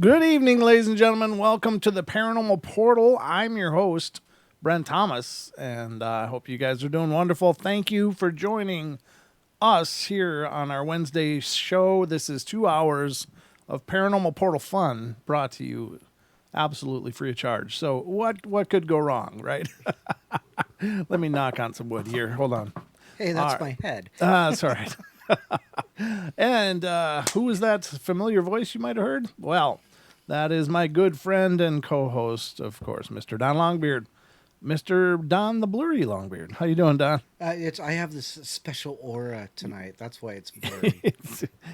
Good evening, ladies and gentlemen. Welcome to the Paranormal Portal. I'm your host, Brent Thomas, and I hope you guys are doing wonderful. Thank you for joining us here on our Wednesday show. This is 2 hours of Paranormal Portal fun brought to you absolutely free of charge. So what could go wrong, right? Let me knock on some wood here. Hold on. Hey, that's my head. That's all right. And who is that familiar voice you might have heard? Well, that is my good friend and co-host, of course, Mr. Don Longbeard. Mr. Don the Blurry Longbeard. How you doing, Don? I have this special aura tonight. That's why it's blurry.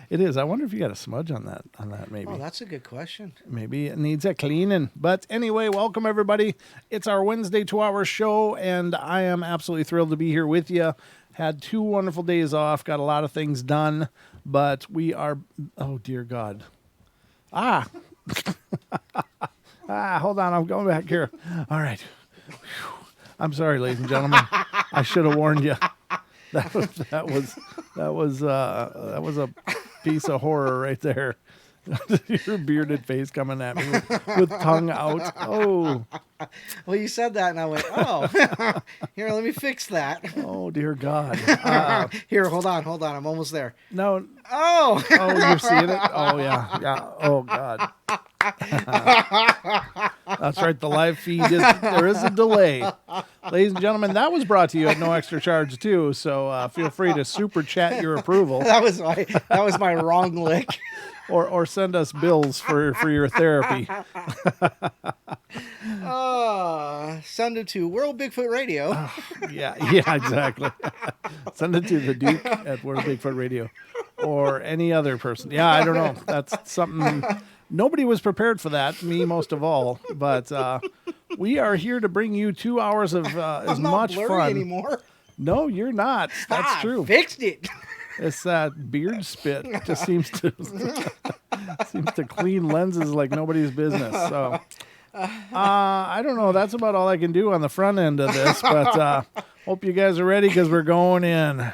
It is. I wonder if you got a smudge on that maybe. Oh, that's a good question. Maybe it needs a cleaning. But anyway, welcome everybody. It's our Wednesday 2-hour show, and I am absolutely thrilled to be here with you. Had 2 wonderful days off, got a lot of things done, but we are, oh dear God. Hold on, I'm going back here. All right. I'm sorry, ladies and gentlemen. I should have warned you. That was a piece of horror right there. Your bearded face coming at me with tongue out. Oh. Well, you said that, and I went, oh. Here, let me fix that. Oh, dear God. Here, hold on. I'm almost there. No. Oh. Oh, you're seeing it? Oh, yeah. Yeah. Oh, God. That's right. The live feed there is a delay. Ladies and gentlemen, that was brought to you at no extra charge, too. So feel free to super chat your approval. That was my wrong lick. Or send us bills for your therapy. Send it to World Bigfoot Radio. Yeah, exactly. Send it to the Duke at World Bigfoot Radio. Or any other person. Yeah, I don't know. That's something... Nobody was prepared for that, me most of all. But we are here to bring you 2 hours of as much fun. I'm not blurry anymore. No, you're not. That's true. Fixed it. It's that beard spit just seems to clean lenses like nobody's business. So I don't know. That's about all I can do on the front end of this. But hope you guys are ready because we're going in.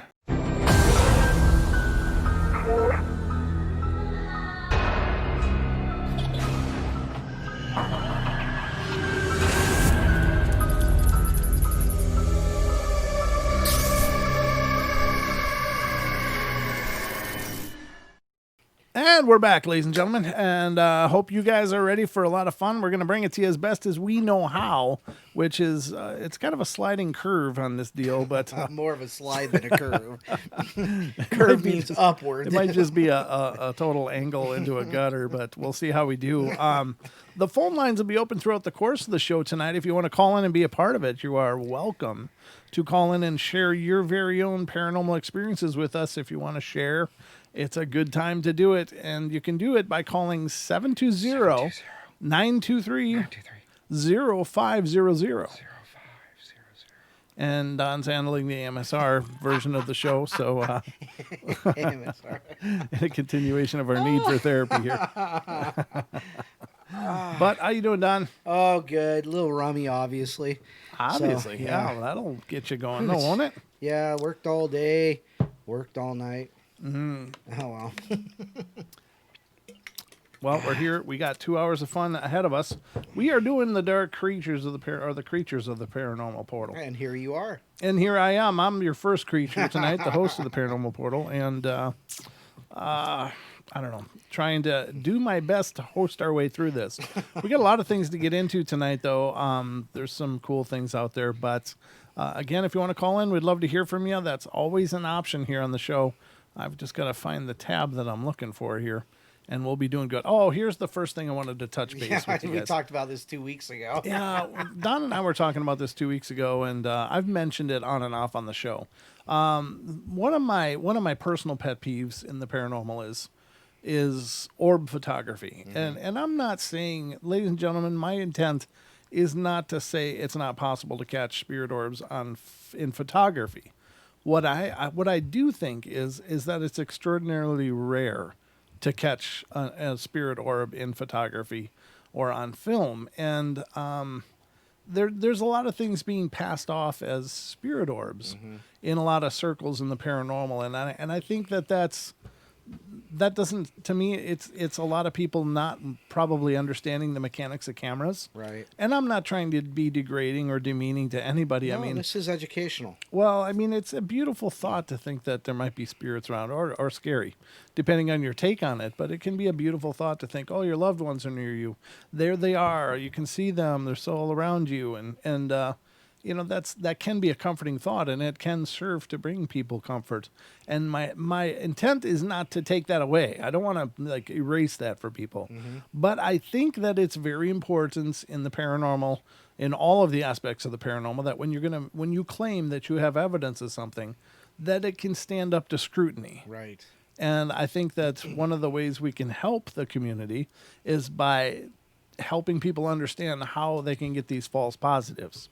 And we're back, ladies and gentlemen, and hope you guys are ready for a lot of fun. We're going to bring it to you as best as we know how, which is, it's kind of a sliding curve on this deal, but... more of a slide than a curve. Curve means upward. It might just be a total angle into a gutter, but we'll see how we do. The phone lines will be open throughout the course of the show tonight. If you want to call in and be a part of it, you are welcome to call in and share your very own paranormal experiences with us if you want to share. It's a good time to do it, and you can do it by calling 720-923-0500. And Don's handling the MSR version of the show, so in a continuation of our need for therapy here. But how you doing, Don? Oh, good. A little rummy, obviously. Obviously, so, yeah. Well, that'll get you going, though, won't it? Yeah, worked all day, worked all night. Mm-hmm. Oh, well. Well, we're here. We got 2 hours of fun ahead of us. We are doing the dark creatures of the creatures of the Paranormal Portal. And here you are. And here I am. I'm your first creature tonight, the host of the Paranormal Portal, and I don't know, trying to do my best to host our way through this. We got a lot of things to get into tonight, though. There's some cool things out there, but again, if you want to call in, we'd love to hear from you. That's always an option here on the show. I've just got to find the tab that I'm looking for here, and we'll be doing good. Oh, here's the first thing I wanted to touch base with you guys. We talked about this 2 weeks ago. Yeah, Don and I were talking about this 2 weeks ago, and I've mentioned it on and off on the show. One of my personal pet peeves in the paranormal is orb photography, and I'm not saying, ladies and gentlemen, my intent is not to say it's not possible to catch spirit orbs in photography. What I do think is that it's extraordinarily rare to catch a spirit orb in photography or on film, and there's a lot of things being passed off as spirit orbs in a lot of circles in the paranormal, and I think that's that doesn't, to me, it's a lot of people not probably understanding the mechanics of cameras. Right. And I'm not trying to be degrading or demeaning to anybody. No, I mean, this is educational. well, I mean, it's a beautiful thought to think that there might be spirits around, or scary, depending on your take on it. But it can be a beautiful thought to think, oh, your loved ones are near you. There they are. You can see them. They're so all around you. And you know, that can be a comforting thought, and it can serve to bring people comfort. And my intent is not to take that away. I don't want to like erase that for people. But I think that it's very important in the paranormal, in all of the aspects of the paranormal, that when you claim that you have evidence of something, that it can stand up to scrutiny. Right. And I think that one of the ways we can help the community is by helping people understand how they can get these false positives.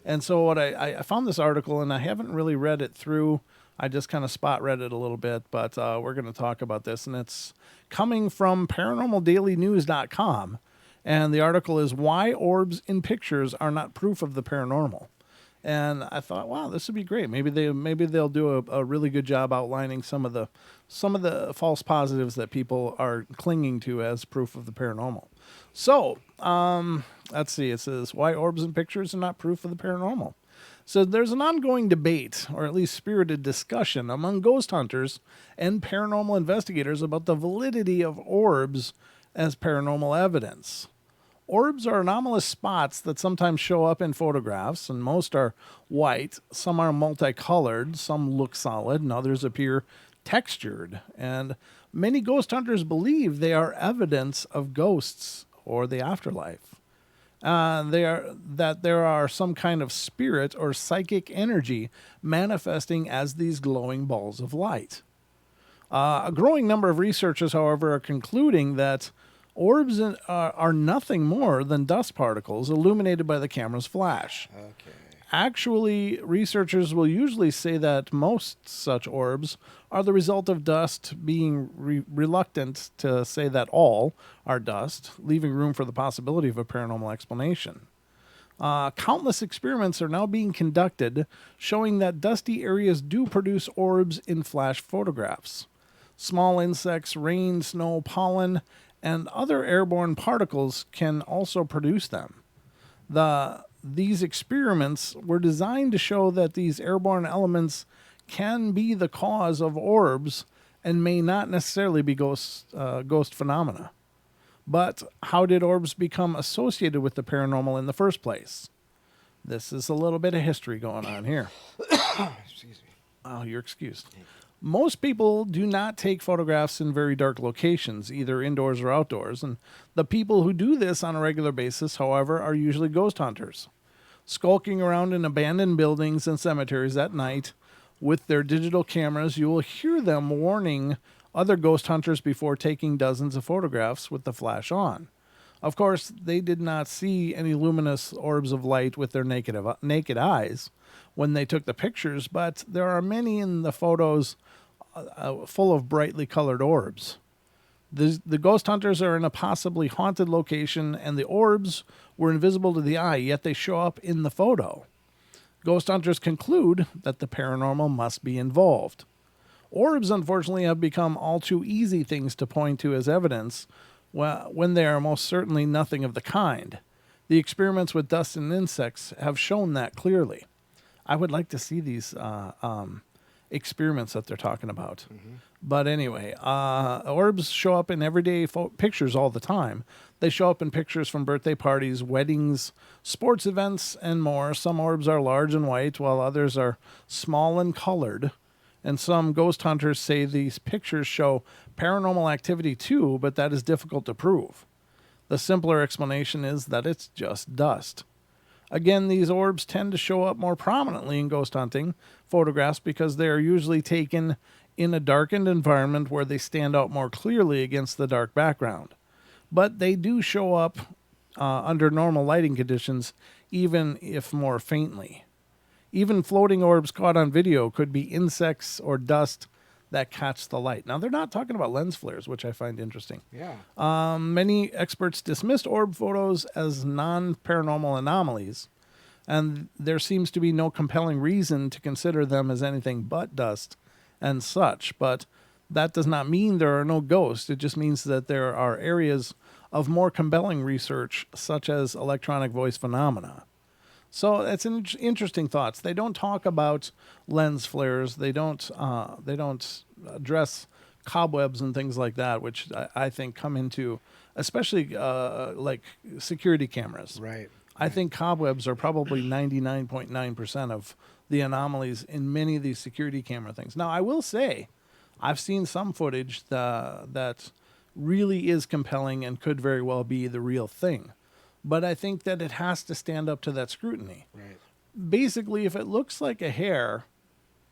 And so what I found this article, and I haven't really read it through. I just kind of spot read it a little bit, but we're going to talk about this. And it's coming from paranormaldailynews.com. And the article is Why Orbs in Pictures Are Not Proof of the Paranormal. And I thought, wow, this would be great. Maybe they'll do a really good job outlining some of the false positives that people are clinging to as proof of the paranormal. So, let's see. It says why orbs in pictures are not proof of the paranormal. So there's an ongoing debate, or at least spirited discussion, among ghost hunters and paranormal investigators about the validity of orbs as paranormal evidence. Orbs are anomalous spots that sometimes show up in photographs, and most are white. Some are multicolored, some look solid, and others appear textured. And many ghost hunters believe they are evidence of ghosts or the afterlife. There are some kind of spirit or psychic energy manifesting as these glowing balls of light. A growing number of researchers, however, are concluding that orbs are nothing more than dust particles illuminated by the camera's flash. Okay. Actually, researchers will usually say that most such orbs are the result of dust, being reluctant to say that all are dust, leaving room for the possibility of a paranormal explanation. Countless experiments are now being conducted showing that dusty areas do produce orbs in flash photographs. Small insects, rain, snow, pollen, and other airborne particles can also produce them. These experiments were designed to show that these airborne elements can be the cause of orbs and may not necessarily be ghost phenomena. But how did orbs become associated with the paranormal in the first place? This is a little bit of history going on here. Excuse me. Oh, you're excused. Most people do not take photographs in very dark locations, either indoors or outdoors, and the people who do this on a regular basis, however, are usually ghost hunters. Skulking around in abandoned buildings and cemeteries at night with their digital cameras, you will hear them warning other ghost hunters before taking dozens of photographs with the flash on. Of course, they did not see any luminous orbs of light with their naked eyes when they took the pictures, but there are many in the photos full of brightly colored orbs. The ghost hunters are in a possibly haunted location, and the orbs were invisible to the eye, yet they show up in the photo. Ghost hunters conclude that the paranormal must be involved. Orbs, unfortunately, have become all too easy things to point to as evidence when they are most certainly nothing of the kind. The experiments with dust and insects have shown that clearly. I would like to see these experiments that they're talking about. Mm-hmm. But anyway, orbs show up in everyday pictures all the time. They show up in pictures from birthday parties, weddings, sports events, and more. Some orbs are large and white, while others are small and colored. And some ghost hunters say these pictures show paranormal activity too, but that is difficult to prove. The simpler explanation is that it's just dust. Again, these orbs tend to show up more prominently in ghost hunting photographs because they are usually taken in a darkened environment where they stand out more clearly against the dark background. But they do show up under normal lighting conditions, even if more faintly. Even floating orbs caught on video could be insects or dust that catch the light. Now, they're not talking about lens flares, which I find interesting. Yeah. Many experts dismissed orb photos as non-paranormal anomalies, and there seems to be no compelling reason to consider them as anything but dust and such. But That does not mean there are no ghosts. It just means that there are areas of more compelling research, such as electronic voice phenomena. So that's interesting thoughts. They don't talk about lens flares. They don't. They don't address cobwebs and things like that, which I think come into, especially like security cameras. Right. I think cobwebs are probably 99.9% of the anomalies in many of these security camera things. Now, I will say, I've seen some footage that really is compelling and could very well be the real thing. But I think that it has to stand up to that scrutiny. Right. Basically, if it looks like a hair,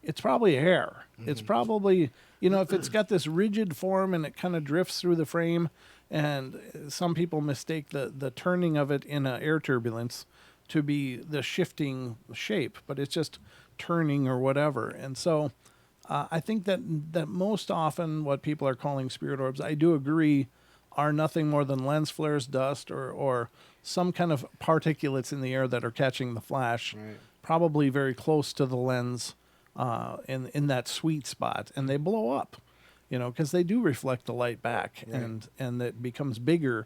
it's probably a hair. It's probably, if it's got this rigid form and it kind of drifts through the frame, and some people mistake the turning of it in an air turbulence to be the shifting shape, but it's just turning or whatever. And so I think that most often what people are calling spirit orbs, I do agree, are nothing more than lens flares, dust, or some kind of particulates in the air that are catching the flash, Right. probably very close to the lens in that sweet spot, and they blow up, because they do reflect the light back, Right. and it becomes bigger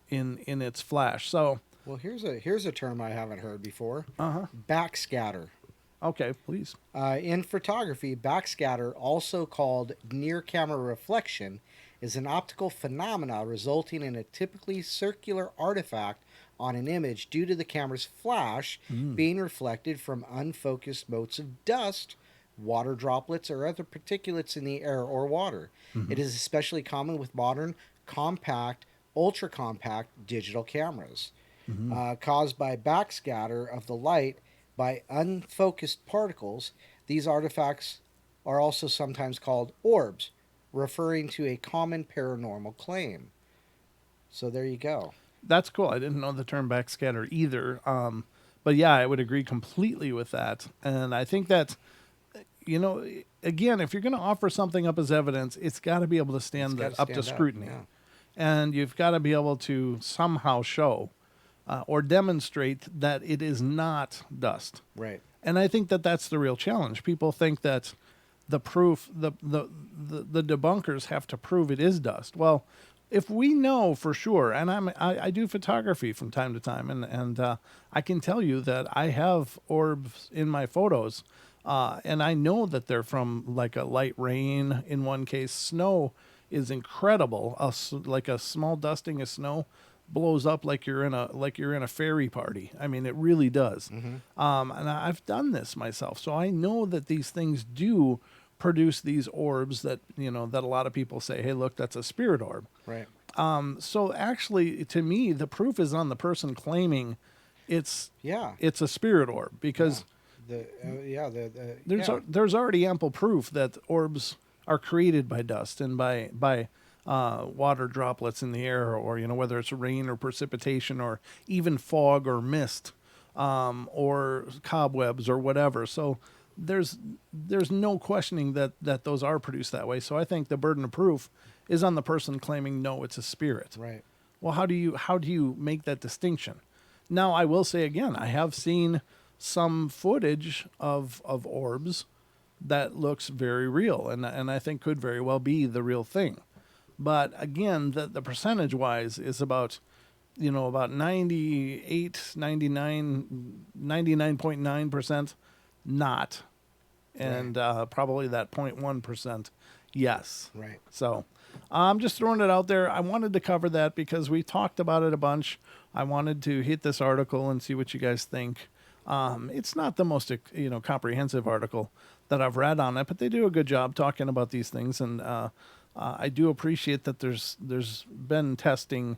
in its flash. So, Well, here's a term I haven't heard before. uh-huh. Backscatter. Okay, please. In photography, backscatter, also called near camera reflection, is an optical phenomena resulting in a typically circular artifact on an image due to the camera's flash being reflected from unfocused motes of dust, water droplets, or other particulates in the air or water. It is especially common with modern, compact, ultra compact digital cameras. Caused by backscatter of the light by unfocused particles, these artifacts are also sometimes called orbs, referring to a common paranormal claim. So there you go. That's cool. I didn't know the term backscatter either. But yeah, I would agree completely with that. And I think that, again, if you're going to offer something up as evidence, it's got to be able to stand It's gotta up to stand up, scrutiny. yeah. And you've got to be able to somehow show or demonstrate that it is not dust. Right. And I think that that's the real challenge. People think that the proof, the debunkers have to prove it is dust. Well, if we know for sure, and I do photography from time to time, and I can tell you that I have orbs in my photos, and I know that they're from like a light rain in one case. Snow is incredible. Like a small dusting of snow blows up like you're in a fairy party. I mean, it really does. And I've done this myself, so I know that these things do produce these orbs that that a lot of people say, "Hey, look, that's a spirit orb." Right. So actually, to me, the proof is on the person claiming it's Yeah. it's a spirit orb because there's already ample proof that orbs are created by dust and by water droplets in the air, or whether it's rain or precipitation or even fog or mist, or cobwebs or whatever. So there's no questioning that those are produced that way. So I think the burden of proof is on the person claiming no, it's a spirit. Right. Well, how do you make that distinction? Now, I will say again, I have seen some footage of orbs that looks very real, and I think could very well be the real thing. But again, the percentage wise is about 98, 99, 99.9% not, and probably that 0.1% yes. Right. So I'm just throwing it out there. I wanted to cover that because we talked about it a bunch. I wanted to hit this article and see what you guys think. It's not the most comprehensive article that I've read on it, but they do a good job talking about these things, and I do appreciate that there's been testing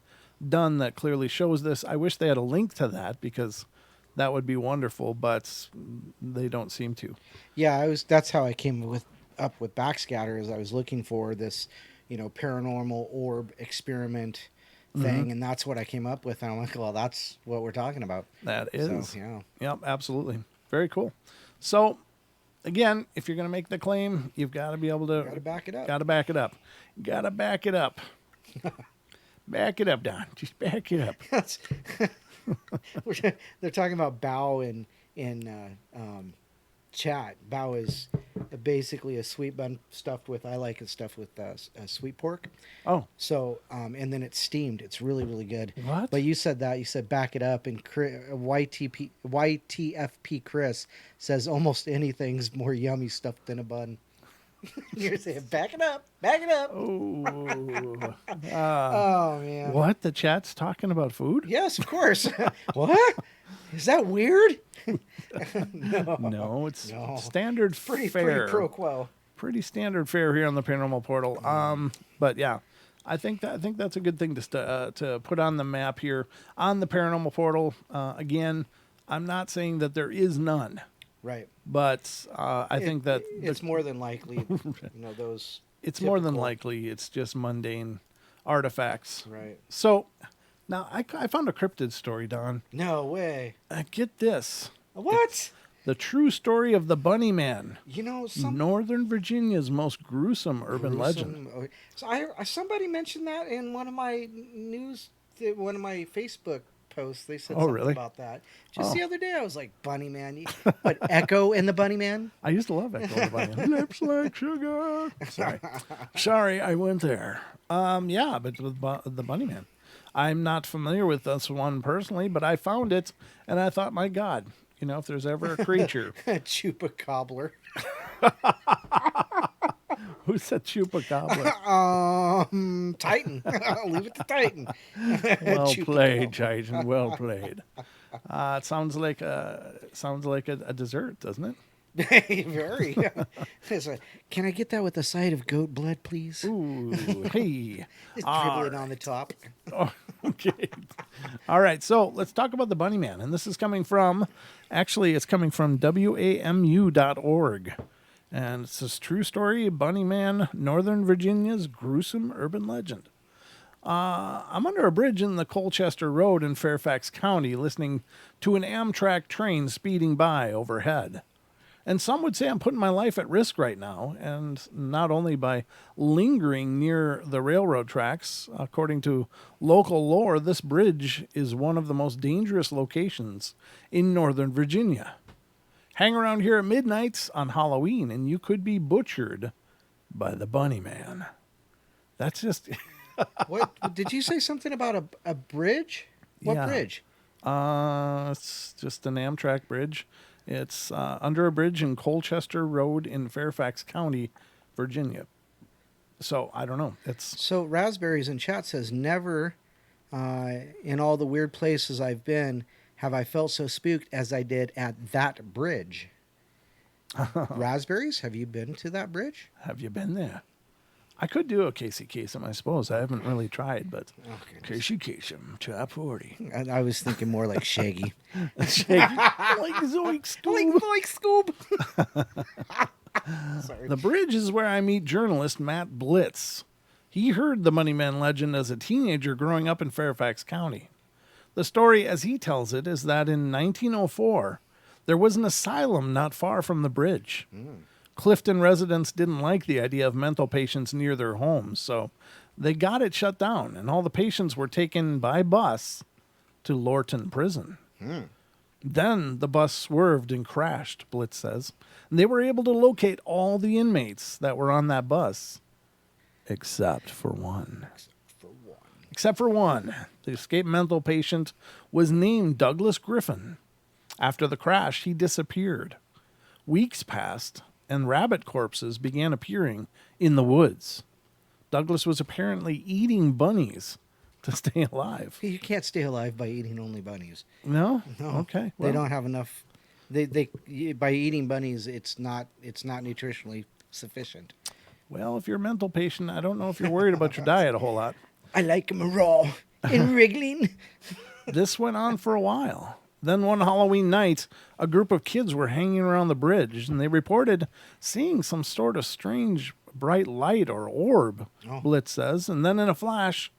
done that clearly shows this. I wish they had a link to that because that would be wonderful, but they don't seem to. Yeah, that's how I came up with backscatter, is I was looking for this, paranormal orb experiment thing, and that's what I came up with, and I'm like, well, that's what we're talking about. That is. So, yeah. Yep, absolutely. Very cool. So, again, if you're going to make the claim, you've got to be able to... Got to back it up. Got to back it up. Got to back it up. Back it up, Don. Just back it up. They're talking about bow in chat, bao is basically a sweet bun stuffed with, I like it stuffed with sweet pork. Oh, So, and then it's steamed. It's really, really good. what? But you said that. You said back it up. And YTFP Chris says almost anything's more yummy stuffed in a bun. You're saying back it up. Back it up. Oh. Oh, man. What? The chat's talking about food? Yes, of course. What? Is that weird? No, it's No. standard Pretty fare. pro quo. Pretty standard fare here on the Paranormal Portal. But yeah, I think that's a good thing to put on the map here on the Paranormal Portal. Again, I'm not saying that there is none, Right. but I think that it's more than likely, those. it's more than typical- likely it's just mundane artifacts. Right. So now I found a cryptid story, Don. No way. Get this. What? The true story of the Bunnyman, Some Northern Virginia's most gruesome urban legend. So somebody mentioned that in one of my one of my Facebook posts. They said Oh, something really? about that. Just Oh. the other day, I was like, Bunnyman. What, Echo and the Bunnyman? I used to love Echo the Bunny. Lips like sugar. Sorry, I went there. Yeah, but with the Bunnyman, I'm not familiar with this one personally, but I found it and I thought, my God, if there's ever a creature. Chupacabra. Who said chupacabra? Titan. I'll leave it to Titan. Well played, Chupacabra. Titan. Well played. It sounds like a dessert, doesn't it? Very. Can I get that with a side of goat blood, please? Ooh, hey. Just All dribble it on the top. Oh, okay. All right. So let's talk about the Bunnyman. And this is coming from, it's coming from WAMU.org. And it's this true story, Bunnyman, Northern Virginia's gruesome urban legend. I'm under a bridge in the Colchester Road in Fairfax County listening to an Amtrak train speeding by overhead. And some would say I'm putting my life at risk right now, and not only by lingering near the railroad tracks. According to local lore, this bridge is one of the most dangerous locations in Northern Virginia. Hang around here at midnight on Halloween, and you could be butchered by the Bunnyman. That's just... What did you say something about a bridge? What Yeah. bridge? It's just an Amtrak bridge. It's under a bridge in Colchester Road in Fairfax County, Virginia. So I don't know. It's So Raspberries in chat says never, in all the weird places I've been, have I felt so spooked as I did at that bridge. Raspberries, have you been to that bridge? have you been there? I could do a Casey Kasem, I suppose. I haven't really tried, but Casey Kasem, top 40. I was thinking more like Shaggy. Like Zoink Scoob. Scoob. Sorry. The bridge is where I meet journalist Matt Blitz. He heard the Bunnyman legend as a teenager growing up in Fairfax County. The story, as he tells it, is that in 1904, there was an asylum not far from the bridge. Clifton residents didn't like the idea of mental patients near their homes, so they got it shut down, and all the patients were taken by bus to Lorton Prison. Then the bus swerved and crashed, Blitz says. And they were able to locate all the inmates that were on that bus, except for one. Except for one. The escaped mental patient was named Douglas Griffin. After the crash, he disappeared. Weeks passed, and rabbit corpses began appearing in the woods. Douglas was apparently eating bunnies to stay alive. You can't stay alive by eating only bunnies. No? No, Okay. they don't have enough. They by eating bunnies, it's not nutritionally sufficient. Well, if you're a mental patient, I don't know if you're worried about your diet a whole lot. I like them raw and wriggling. This went on for a while. Then one Halloween night, a group of kids were hanging around the bridge, and they reported seeing some sort of strange bright light or orb, Blitz says. And then in a flash,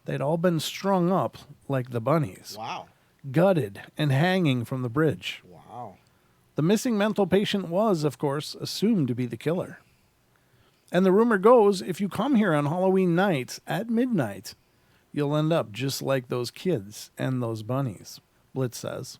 they'd all been strung up like the bunnies, Wow. gutted and hanging from the bridge. Wow. The missing mental patient was, of course, assumed to be the killer. And the rumor goes, if you come here on Halloween night at midnight, you'll end up just like those kids and those bunnies, Blitz says.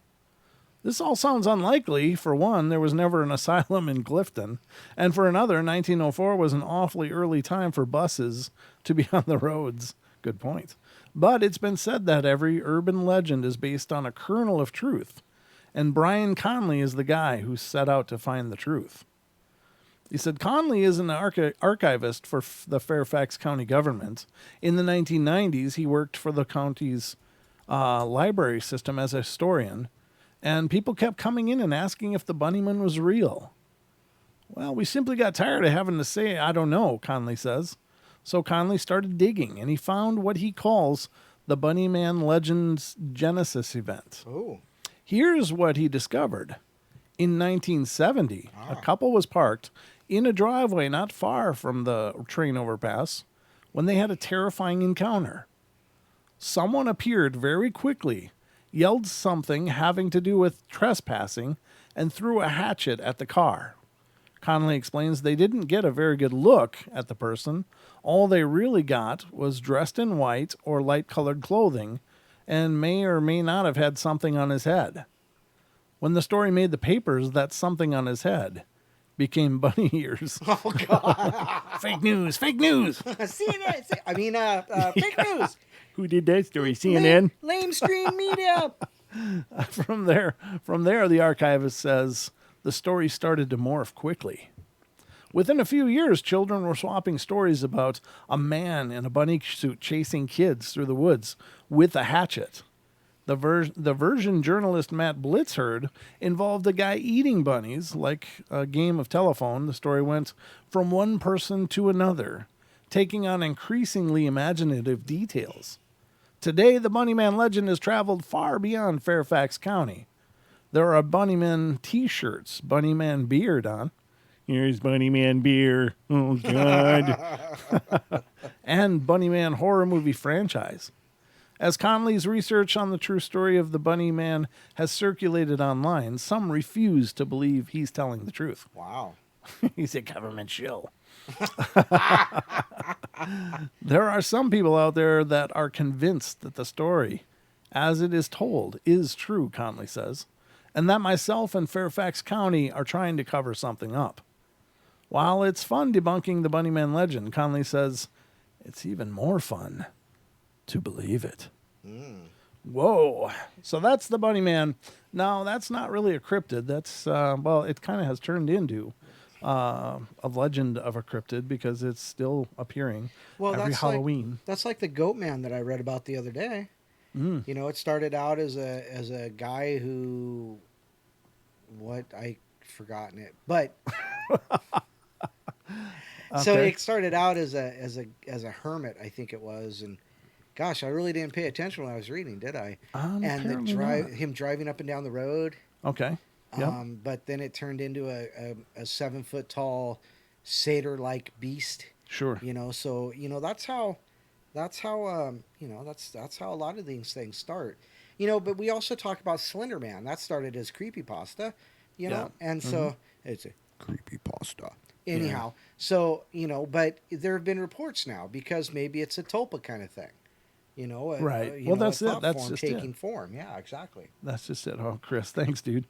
This all sounds unlikely. For one, there was never an asylum in Clifton. And for another, 1904 was an awfully early time for buses to be on the roads. Good point. But it's been said that every urban legend is based on a kernel of truth. And Brian Conley is the guy who set out to find the truth. He said Conley is an archivist for the Fairfax County government. In the 1990s, he worked for the county's library system as a historian. And people kept coming in and asking if the Bunnyman was real. Well, we simply got tired of having to say, I don't know, Conley says. So Conley started digging, and he found what he calls the Bunnyman Legends Genesis event. Oh. Here's what he discovered. In 1970, a couple was parked in a driveway not far from the train overpass when they had a terrifying encounter. Someone appeared very quickly, yelled something having to do with trespassing, and threw a hatchet at the car. Conley explains they didn't get a very good look at the person. All they really got was dressed in white or light-colored clothing and may or may not have had something on his head. When the story made the papers, that something on his head became bunny ears. Oh, God. Fake news, fake news. CNN. Fake news. Who did that story? CNN? Lamestream media. From there, the archivist says the story started to morph quickly. Within a few years, children were swapping stories about a man in a bunny suit chasing kids through the woods with a hatchet. The version journalist Matt Blitz heard involved a guy eating bunnies, like a game of telephone. The story went from one person to another, taking on increasingly imaginative details. Today, the Bunnyman legend has traveled far beyond Fairfax County. There are Bunnyman t-shirts, Bunnyman beard on. Here's Bunnyman beer. Oh, God. And Bunnyman horror movie franchise. As Conley's research on the true story of the Bunnyman has circulated online, some refuse to believe he's telling the truth. Wow. He's a government shill. There are some people out there that are convinced that the story, as it is told, is true, Conley says, and that myself and Fairfax County are trying to cover something up. While it's fun debunking the Bunnyman legend, Conley says it's even more fun to believe it. Whoa. So that's the Bunnyman. Now, that's not really a cryptid. That's, it kind of has turned into a legend of a cryptid because it's still appearing every Halloween. That's like the goat man that I read about the other day. You know, it started out as a guy who, I've forgotten it, but so it started out as a hermit, I think it was, and gosh, I really didn't pay attention when I was reading, did I? And him driving up and down the road. Okay. Yep. But then it turned into a 7-foot tall satyr-like beast. Sure. You know, so that's how a lot of these things start. You know, but we also talk about Slender Man. That started as creepypasta, you know, and so it's a creepypasta. Anyhow, so but there have been reports now because maybe it's a tulpa kind of thing. Right. That's it. That's just taking form. Yeah, exactly. That's just it. Oh, Chris, thanks, dude.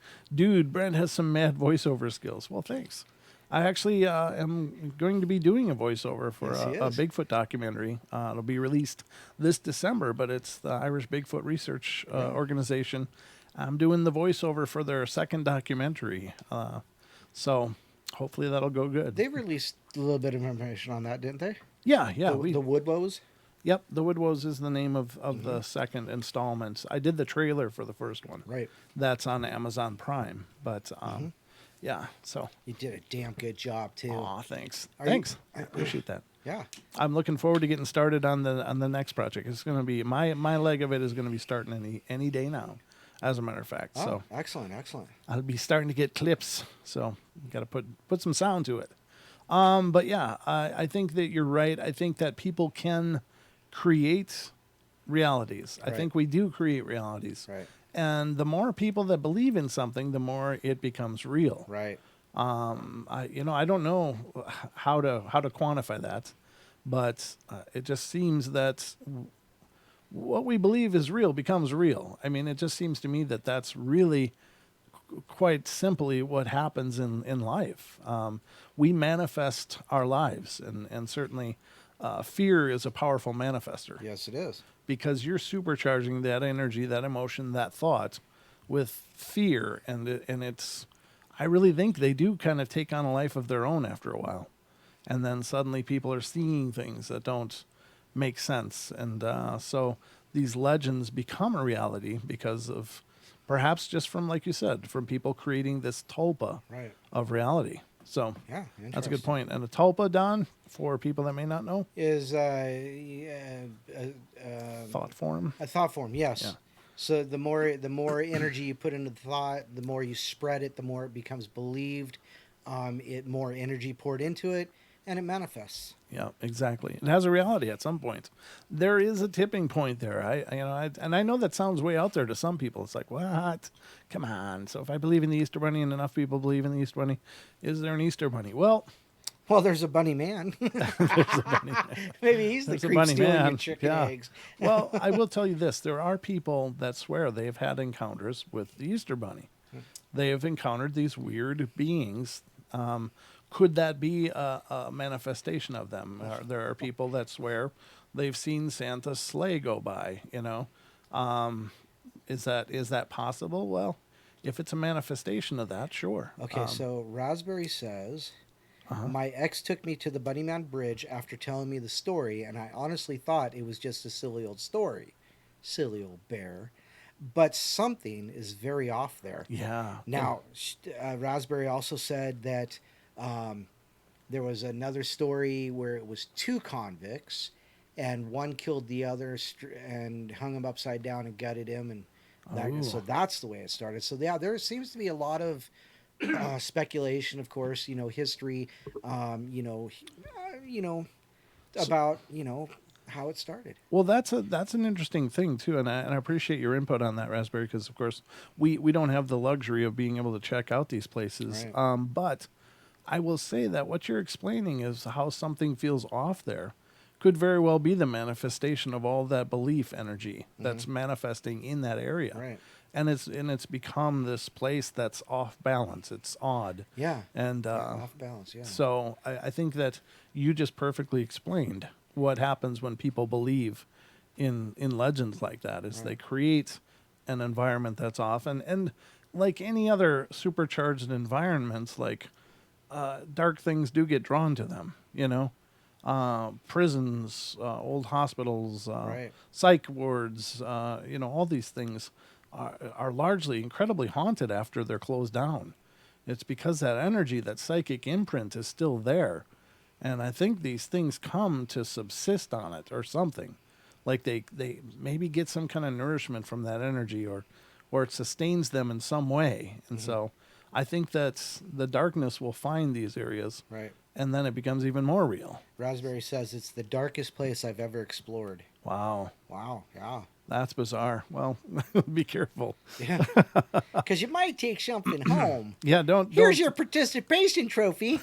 Brent has some mad voiceover skills. Well, thanks. I actually am going to be doing a voiceover for a Bigfoot documentary. It'll be released this December, but it's the Irish Bigfoot Research Organization. I'm doing the voiceover for their second documentary. So hopefully that'll go good. They released a little bit of information on that, didn't they? Yeah. The Woodwoes? Yep, The Woodwoes is the name of the second installment. I did the trailer for the first one. Right. That's on Amazon Prime. But, yeah, so. You did a damn good job, too. Aw, thanks. Thanks. I appreciate that. Yeah. I'm looking forward to getting started on the next project. It's going to be, my leg of it is going to be starting any day now, as a matter of fact. Oh, so excellent. I'll be starting to get clips, so you got to put some sound to it. But, yeah, I think that you're right. I think that people can create realities. Right. I think we do create realities. Right. And the more people that believe in something, the more it becomes real. Right. I don't know how to quantify that, but it just seems that what we believe is real becomes real. I mean, it just seems to me that that's really quite simply what happens in life. We manifest our lives, and certainly fear is a powerful manifester Yes, it is. because you're supercharging that energy, that emotion, that thought with fear, and it's. I really think they do kind of take on a life of their own after a while, and then suddenly people are seeing things that don't make sense, and so these legends become a reality because of perhaps just from, like you said, from people creating this tulpa Right. of reality. So Yeah, that's a good interesting. point. And a tulpa, Don, for people that may not know, Is uh, thought form. a thought form, yes. Yeah. So the more energy you put into the thought, the more you spread it, the more it becomes believed. It more energy poured into it, and it manifests. Yeah, exactly. It has a reality at some point. There is a tipping point there. And I know that sounds way out there to some people. It's like, what? Come on. So if I believe in the Easter Bunny and enough people believe in the Easter Bunny, is there an Easter Bunny? Well, Well, there's a bunny man. there's a bunny. Maybe he's There's the a creep bunny stealing man. your chicken Yeah. eggs. Well, I will tell you this: there are people that swear they've had encounters with the Easter Bunny. They have encountered these weird beings. Could that be a manifestation of them? There are people that swear they've seen Santa's sleigh go by. Is that possible? Well, if it's a manifestation of that, sure. Okay, so Raspberry says, my ex took me to the Bunnyman Bridge after telling me the story, and I honestly thought it was just a silly old story. Silly old bear. But something is very off there. Yeah. Now, Raspberry also said that there was another story where it was two convicts, and one killed the other and hung him upside down and gutted him, and so that's the way it started. So yeah, there seems to be a lot of speculation, of course. History. About how it started. Well, that's an interesting thing too, and I appreciate your input on that, Raspberry, because of course we don't have the luxury of being able to check out these places. Right. But I will say that what you're explaining is how something feels off there could very well be the manifestation of all that belief energy that's manifesting in that area. Right. And it's become this place that's off balance. It's odd. Yeah. And Off balance. Yeah. so I think that you just perfectly explained what happens when people believe in legends like that is they create an environment that's off, and like any other supercharged environments, like dark things do get drawn to them, prisons, old hospitals, Right. psych wards, all these things are largely incredibly haunted after they're closed down. It's because that energy, that psychic imprint is still there. And I think these things come to subsist on it or something. Like they maybe get some kind of nourishment from that energy, or it sustains them in some way. And so I think that the darkness will find these areas. Right. And then it becomes even more real. Raspberry says it's the darkest place I've ever explored. Wow. Wow. Yeah. That's bizarre. Well, be careful. Yeah. Because you might take something home. Yeah, don't. Here's your participation trophy.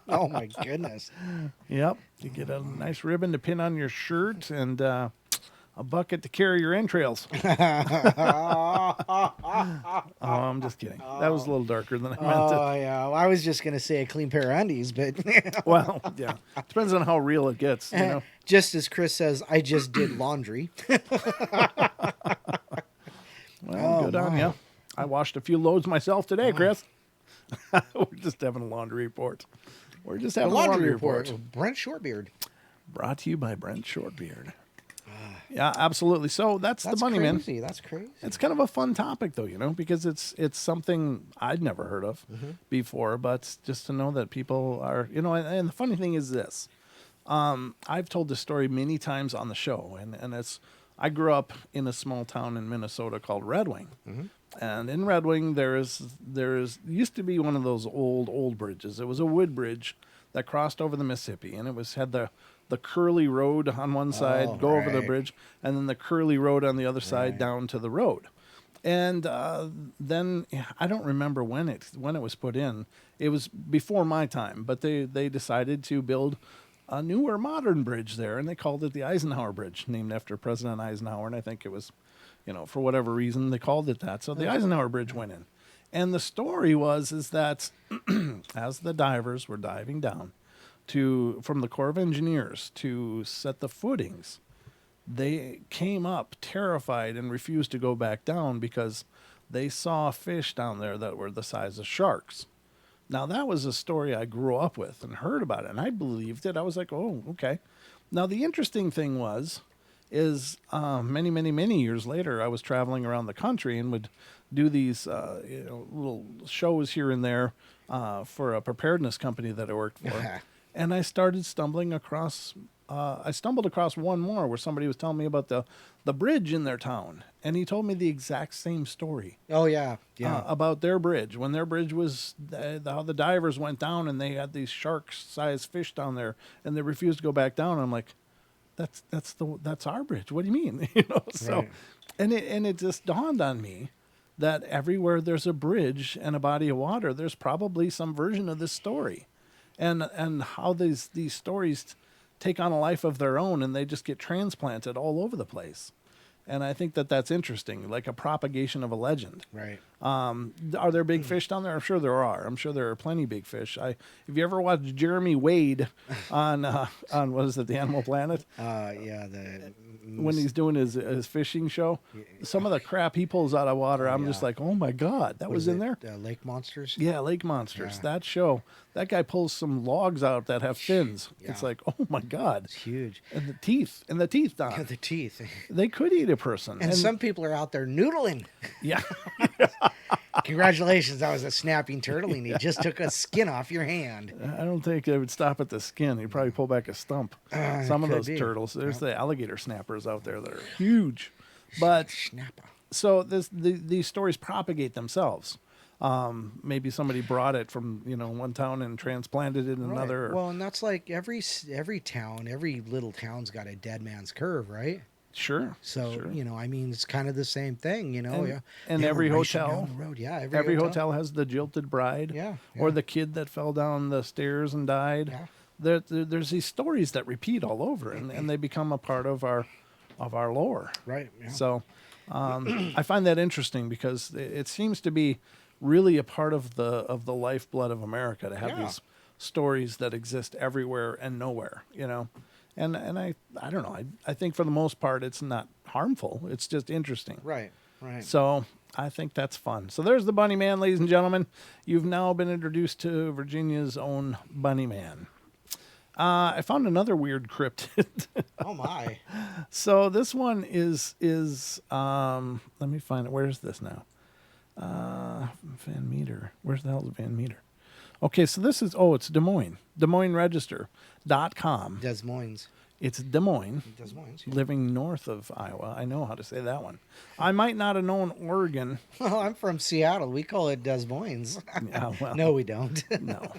Oh my goodness. Yep. You get a nice ribbon to pin on your shirt and a bucket to carry your entrails. Oh, I'm just kidding. That was a little darker than I meant Oh it. yeah. Well, I was just gonna say a clean pair of undies, but Well, yeah. Depends on how real it gets, just as Chris says, I just did laundry. Well, good on my. you. I washed a few loads myself today, Chris. We're just having a laundry report. We're just having a laundry report. Brent Shortbeard. Brought to you by Brent Shortbeard. Yeah, absolutely. So that's the Bunnyman. Crazy. That's crazy. It's kind of a fun topic, though, because it's something I'd never heard of before. But just to know that people are, and the funny thing is this: I've told this story many times on the show, and it's I grew up in a small town in Minnesota called Red Wing, and in Red Wing there used to be one of those old bridges. It was a wood bridge that crossed over the Mississippi, and had the curly road on one side, go over the right. bridge, and then the curly road on the other side down to the road. And then I don't remember when it was put in. It was before my time, but they decided to build a newer modern bridge there, and they called it the Eisenhower Bridge, named after President Eisenhower. And I think it was, for whatever reason, they called it that. So the Eisenhower Bridge went in. And the story is that as the divers were diving down from the Corps of Engineers to set the footings, they came up terrified and refused to go back down because they saw fish down there that were the size of sharks. Now, that was a story I grew up with and heard about it, and I believed it. I was like, oh, okay. Now, the interesting thing is many, many, many years later, I was traveling around the country and would do these little shows here and there for a preparedness company that I worked for. And I started stumbled across one more where somebody was telling me about the bridge in their town. And he told me the exact same story. Oh, yeah. Yeah. About their bridge. When their bridge was, how the divers went down and they had these shark-sized fish down there and they refused to go back down. I'm like, that's our bridge. What do you mean? So, right. and it just dawned on me that everywhere there's a bridge and a body of water, there's probably some version of this story. And how these stories take on a life of their own and they just get transplanted all over the place. And I think that's interesting, like a propagation of a legend. Right. Are there big fish down there? I'm sure there are. I'm sure there are plenty big fish. Have you ever watched Jeremy Wade on what is it, the Animal Planet? Yeah. When he's doing his fishing show, some of the crap he pulls out of water, I'm just like, oh my God, that was in there? Lake Monsters? Yeah, Lake Monsters. Yeah. That show. That guy pulls some logs out that have fins. Yeah. It's like, oh my God. It's huge. And the teeth, Don. Yeah, the teeth. They could eat a person. And some people are out there noodling. Yeah. Congratulations, that was a snapping turtle, and he just took a skin off your hand. I don't think they would stop at the skin. He'd probably pull back a stump. Some of those turtles. There's the alligator snappers out there that are huge. But so these stories propagate themselves. Maybe somebody brought it from one town and transplanted it in another. Well, and that's like every town, every little town's got a dead man's curve, right? Sure. So sure. It's kind of the same thing, And, and every hotel, every hotel has the jilted bride, or the kid that fell down the stairs and died. Yeah. There's these stories that repeat all over, and they become a part of our lore. Right. Yeah. So, I find that interesting because it seems to be really a part of the lifeblood of America to have these stories that exist everywhere and nowhere. And I don't know. I think for the most part it's not harmful. It's just interesting. Right. So I think that's fun. So there's the Bunnyman, ladies and gentlemen. You've now been introduced to Virginia's own Bunnyman. I found another weird cryptid. Oh my! So this one is let me find it. Where's this now? Van Meter. Where's the hell is Van Meter? Okay, so this is it's Des Moines. DesMoinesRegister.com. Des Moines. It's Des Moines. Des Moines. Living north of Iowa. I know how to say that one. I might not have known Oregon. Well, I'm from Seattle. We call it Des Moines. Well, no, we don't. No.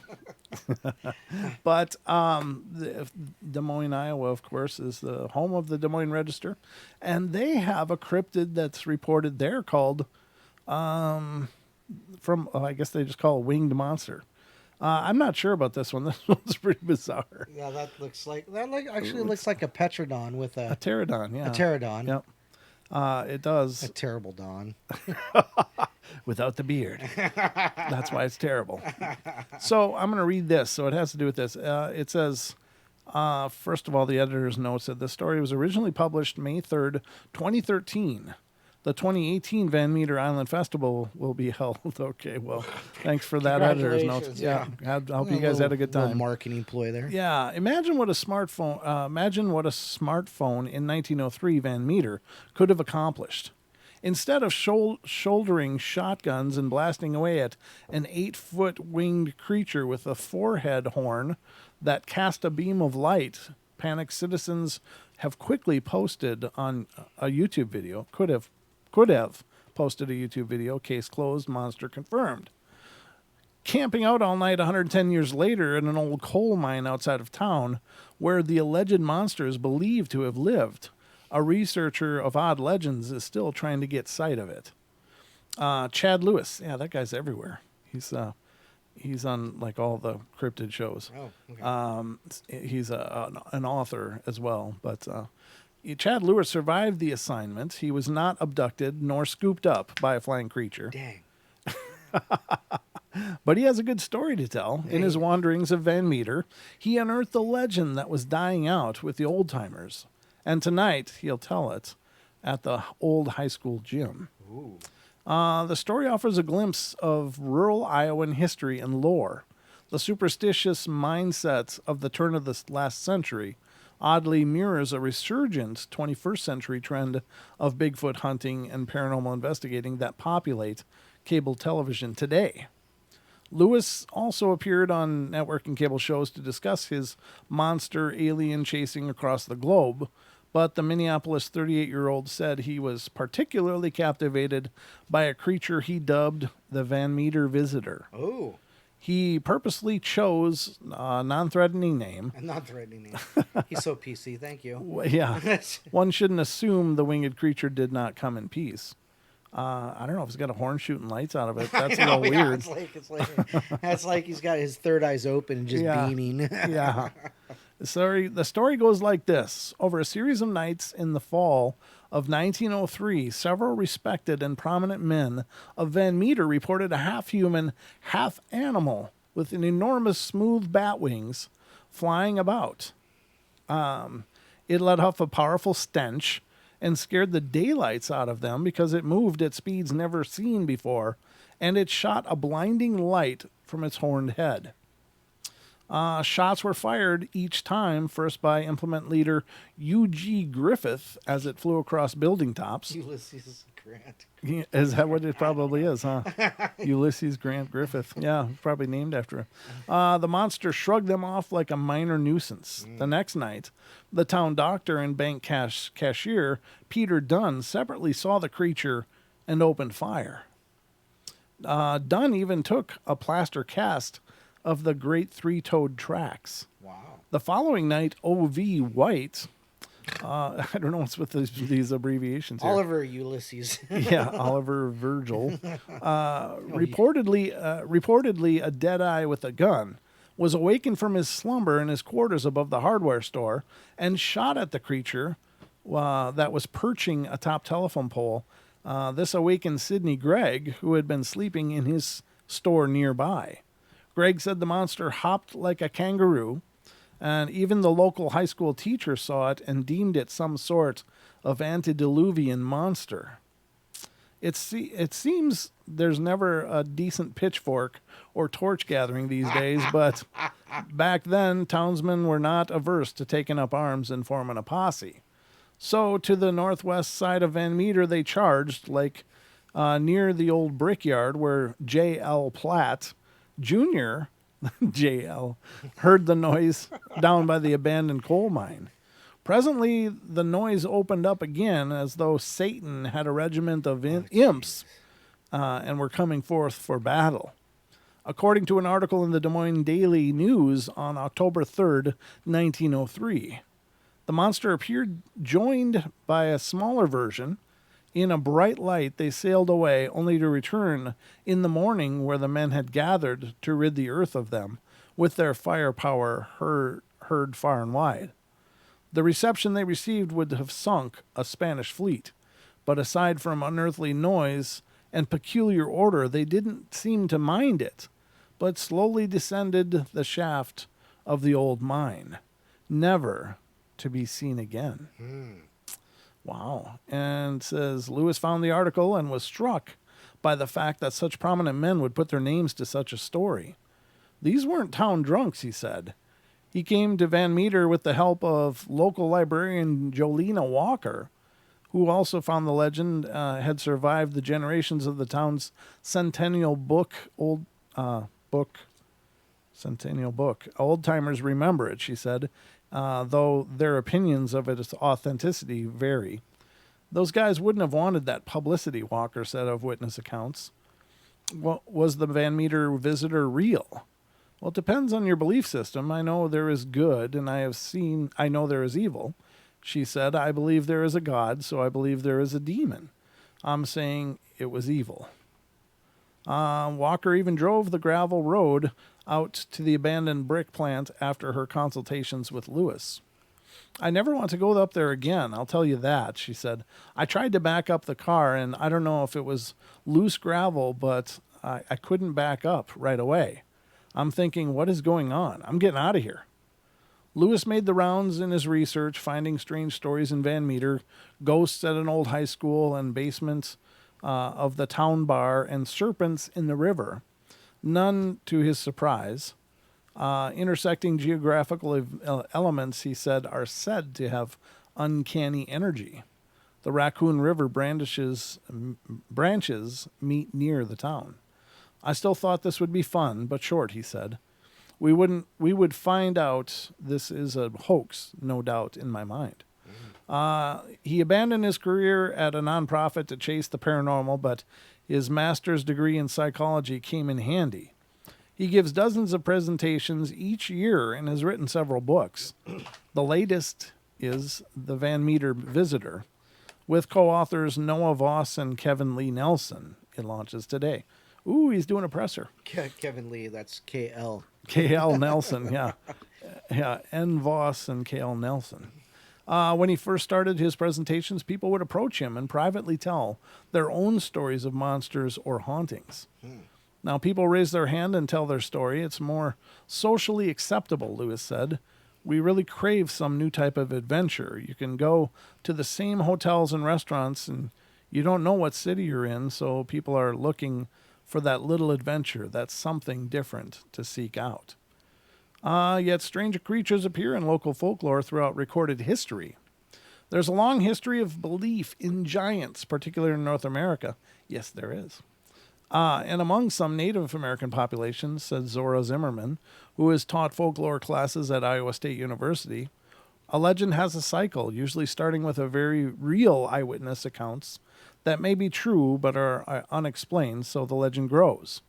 But Des Moines, Iowa, of course, is the home of the Des Moines Register. And they have a cryptid that's reported there called, I guess they just call it a winged monster. I'm not sure about this one. This one's pretty bizarre. Yeah, looks like a Petrodon with a pterodon. Yeah, a pterodon. Yep. It does. A terrible don. Without the beard. That's why it's terrible. So I'm going to read this. So it has to do with this. It says, first of all, the editor's note said the story was originally published May 3rd, 2013. The 2018 Van Meter Island Festival will be held. Okay, well, thanks for that editor's note. Yeah, I hope you guys had a good time. Marketing ploy there. Yeah, imagine what a smartphone in 1903 Van Meter could have accomplished. Instead of shouldering shotguns and blasting away at an 8-foot winged creature with a forehead horn that cast a beam of light, panicked citizens have quickly posted on a YouTube video. Could have posted a YouTube video. Case closed. Monster confirmed. Camping out all night 110 years later in an old coal mine outside of town where the alleged monster is believed to have lived. A researcher of odd legends is still trying to get sight of it. Chad Lewis. Yeah, that guy's everywhere. He's on like all the cryptid shows. Oh, okay. He's an author as well. But Chad Lewis survived the assignment. He was not abducted nor scooped up by a flying creature. Dang. But he has a good story to tell. In his wanderings of Van Meter, he unearthed a legend that was dying out with the old timers. And tonight, he'll tell it at the old high school gym. Ooh. The story offers a glimpse of rural Iowan history and lore. The superstitious mindset of the turn of the last century oddly mirrors a resurgent 21st century trend of Bigfoot hunting and paranormal investigating that populate cable television today. Lewis also appeared on network and cable shows to discuss his monster alien chasing across the globe, but the Minneapolis 38-year-old said he was particularly captivated by a creature he dubbed the Van Meter Visitor. Oh. He purposely chose a non-threatening name. A non-threatening name. He's so PC. Thank you. Yeah. One shouldn't assume the winged creature did not come in peace. I don't know if he's got a horn shooting lights out of it. That's a little weird. It's like he's got his third eyes open and just beaming. Yeah. The story goes like this. Over a series of nights in the fall of 1903, several respected and prominent men of Van Meter reported a half-human, half-animal with an enormous smooth bat wings flying about. It let off a powerful stench and scared the daylights out of them because it moved at speeds never seen before, and it shot a blinding light from its horned head. Shots were fired each time, first by implement leader U.G. Griffith as it flew across building tops. Ulysses Grant. Is that what it probably is, huh? Ulysses Grant Griffith. Yeah, probably named after him. The monster shrugged them off like a minor nuisance. The next night, the town doctor and bank cashier, Peter Dunn, separately saw the creature and opened fire. Dunn even took a plaster cast of the great three-toed tracks. Wow. The following night, O.V. White, I don't know what's with these abbreviations here. Oliver Ulysses. Yeah, Oliver Virgil. Reportedly a dead-eye with a gun, was awakened from his slumber in his quarters above the hardware store and shot at the creature that was perching atop telephone pole. This awakened Sidney Gregg, who had been sleeping in his store nearby. Greg said the monster hopped like a kangaroo, and even the local high school teacher saw it and deemed it some sort of antediluvian monster. It seems there's never a decent pitchfork or torch gathering these days, but back then, townsmen were not averse to taking up arms and forming a posse. So to the northwest side of Van Meter they charged, like near the old brickyard where J.L. Platt Jr., J.L., heard the noise down by the abandoned coal mine. Presently, the noise opened up again as though Satan had a regiment of imps and were coming forth for battle. According to an article in the Des Moines Daily News on October 3rd, 1903, the monster appeared joined by a smaller version. In a bright light, they sailed away, only to return in the morning where the men had gathered to rid the earth of them, with their firepower heard far and wide. The reception they received would have sunk a Spanish fleet, but aside from unearthly noise and peculiar odor, they didn't seem to mind it, but slowly descended the shaft of the old mine, never to be seen again. Wow. And says Lewis found the article and was struck by the fact that such prominent men would put their names to such a story. These weren't town drunks, he said. He came to Van Meter with the help of local librarian Jolena Walker, who also found the legend had survived the generations of the town's centennial book. Old timers remember it, she said, though their opinions of its authenticity vary. Those guys wouldn't have wanted that publicity, Walker said of witness accounts. Well, was the Van Meter visitor real? Well, it depends on your belief system. I know there is good, and I know there is evil. She said, I believe there is a God, so I believe there is a demon. I'm saying it was evil. Walker even drove the gravel road out to the abandoned brick plant after her consultations with Lewis. I never want to go up there again, I'll tell you that, she said. I tried to back up the car, and I don't know if it was loose gravel, but I couldn't back up right away. I'm thinking, what is going on? I'm getting out of here. Lewis made the rounds in his research, finding strange stories in Van Meter, ghosts at an old high school and basements of the town bar, and serpents in the river. None to his surprise. Intersecting geographical elements, he said, are said to have uncanny energy. The Raccoon River branches meet near the town. I still thought this would be fun, but short, he said. We would find out this is a hoax, no doubt, in my mind. He abandoned his career at a nonprofit to chase the paranormal, but his master's degree in psychology came in handy. He gives dozens of presentations each year and has written several books. The latest is The Van Meter Visitor, with co-authors Noah Voss and Kevin Lee Nelson. It launches today. Ooh, he's doing a presser. Kevin Lee, that's KL. KL Nelson, yeah. Yeah, N. Voss and KL Nelson. When he first started his presentations, people would approach him and privately tell their own stories of monsters or hauntings. Now, people raise their hand and tell their story. It's more socially acceptable, Lewis said. We really crave some new type of adventure. You can go to the same hotels and restaurants, and you don't know what city you're in, so people are looking for that little adventure. That's something different to seek out. Yet stranger creatures appear in local folklore throughout recorded history. There's a long history of belief in giants, particularly in North America. Yes, there is. And among some Native American populations, said Zora Zimmerman, who has taught folklore classes at Iowa State University, a legend has a cycle, usually starting with a very real eyewitness accounts that may be true but are unexplained, so the legend grows.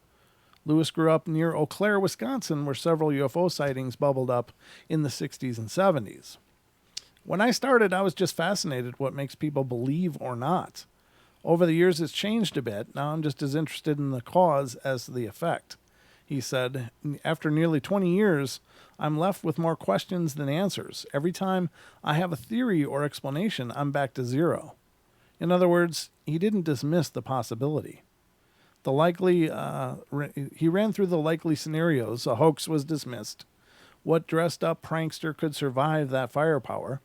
Lewis grew up near Eau Claire, Wisconsin, where several UFO sightings bubbled up in the 60s and 70s. When I started, I was just fascinated what makes people believe or not. Over the years, it's changed a bit. Now I'm just as interested in the cause as the effect. He said, after nearly 20 years, I'm left with more questions than answers. Every time I have a theory or explanation, I'm back to zero. In other words, he didn't dismiss the possibility. He ran through the likely scenarios. A hoax was dismissed. What dressed-up prankster could survive that firepower?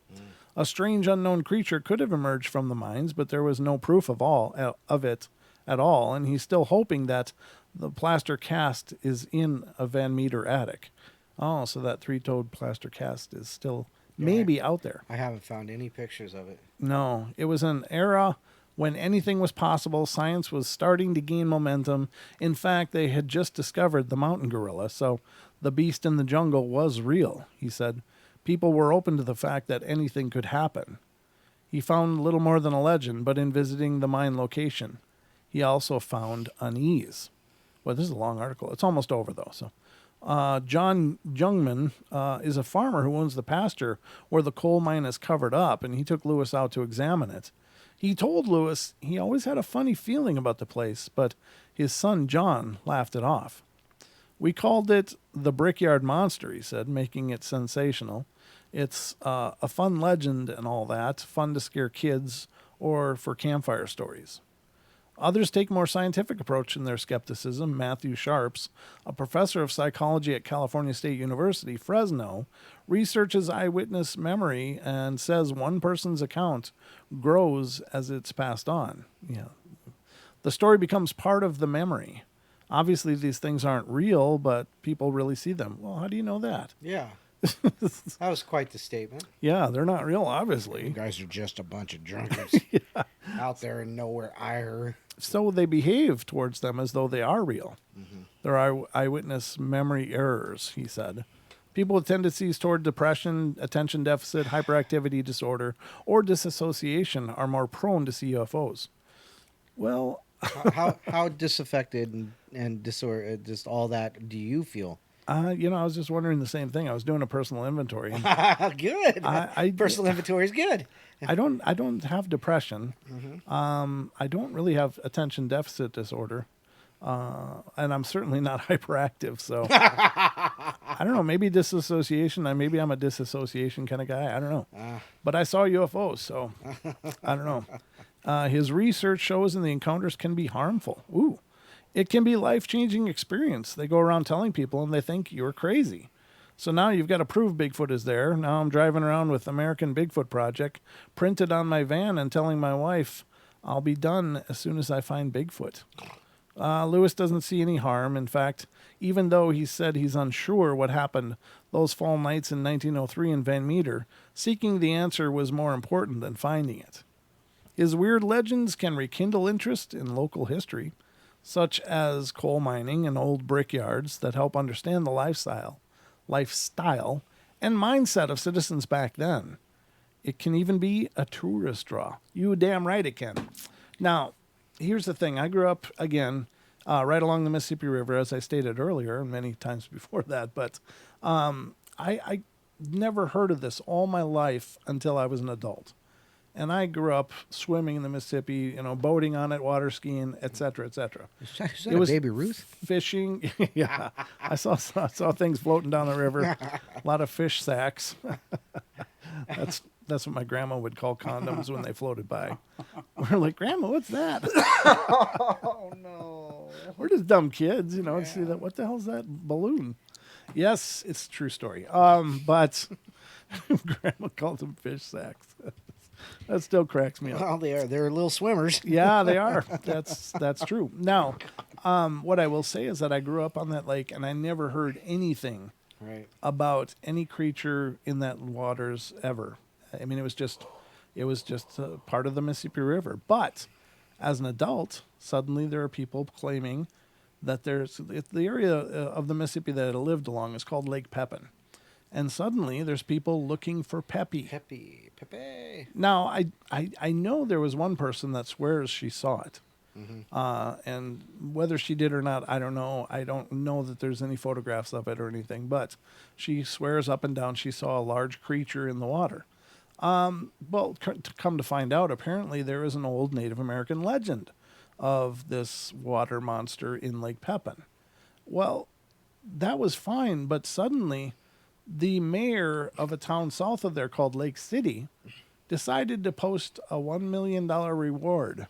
A strange unknown creature could have emerged from the mines, but there was no proof of it at all, and he's still hoping that the plaster cast is in a Van Meter attic. Oh, so that three-toed plaster cast is still maybe out there. I haven't found any pictures of it. No, it was an era when anything was possible. Science was starting to gain momentum. In fact, they had just discovered the mountain gorilla, so the beast in the jungle was real, he said. People were open to the fact that anything could happen. He found little more than a legend, but in visiting the mine location, he also found unease. Well, this is a long article. It's almost over, though. So, John Jungman is a farmer who owns the pasture where the coal mine is covered up, and he took Lewis out to examine it. He told Lewis he always had a funny feeling about the place, but his son John laughed it off. We called it the Brickyard Monster, he said, making it sensational. It's a fun legend and all that, fun to scare kids or for campfire stories. Others take a more scientific approach in their skepticism. Matthew Sharps, a professor of psychology at California State University, Fresno, researches eyewitness memory and says one person's account grows as it's passed on. Yeah. The story becomes part of the memory. Obviously, these things aren't real, but people really see them. Well, how do you know that? Yeah. That was quite the statement. Yeah, they're not real, obviously. You guys are just a bunch of drunkards out there in nowhere. So they behave towards them as though they are real. Mm-hmm. There are eyewitness memory errors, he said. People with tendencies toward depression, attention deficit, hyperactivity disorder, or disassociation are more prone to see UFOs. Well, how disaffected and disorder, just all that, do you feel? I was just wondering the same thing. I was doing a personal inventory. Good. Personal inventory is good. I don't have depression. Mm-hmm. I don't really have attention deficit disorder, and I'm certainly not hyperactive. So I don't know. Maybe disassociation. Maybe I'm a disassociation kind of guy. I don't know. But I saw UFOs, so I don't know. His research shows that the encounters can be harmful. Ooh. It can be life-changing experience. They go around telling people and they think you're crazy. So now you've got to prove Bigfoot is there. Now I'm driving around with American Bigfoot Project printed on my van and telling my wife I'll be done as soon as I find Bigfoot. Lewis doesn't see any harm. In fact, even though he said he's unsure what happened those fall nights in 1903 in Van Meter, seeking the answer was more important than finding it. His weird legends can rekindle interest in local history, such as coal mining and old brickyards that help understand the lifestyle, and mindset of citizens back then. It can even be a tourist draw. You damn right it can. Now, here's the thing. I grew up, again, right along the Mississippi River, as I stated earlier, and many times before that. But I never heard of this all my life until I was an adult. And I grew up swimming in the Mississippi, boating on it, water skiing, et cetera, et cetera. Is that it was Baby Ruth? Fishing. Yeah. I saw things floating down the river. A lot of fish sacks. That's what my grandma would call condoms when they floated by. We're like, Grandma, what's that? Oh, no. We're just dumb kids, see that. What the hell's that balloon? Yes, it's a true story. But Grandma called them fish sacks. That still cracks me up. Well, they are. They're little swimmers. Yeah, they are. That's true. Now, what I will say is that I grew up on that lake, and I never heard anything about any creature in that waters ever. I mean, it was just part of the Mississippi River. But as an adult, suddenly there are people claiming that the area of the Mississippi that it lived along is called Lake Pepin. And suddenly there's people looking for Pepe. Pepe. Now, I know there was one person that swears she saw it. Mm-hmm. And whether she did or not, I don't know. I don't know that there's any photographs of it or anything. But she swears up and down she saw a large creature in the water. Well, to come to find out, apparently there is an old Native American legend of this water monster in Lake Pepin. Well, that was fine, but suddenly the mayor of a town south of there called Lake City decided to post a $1 million reward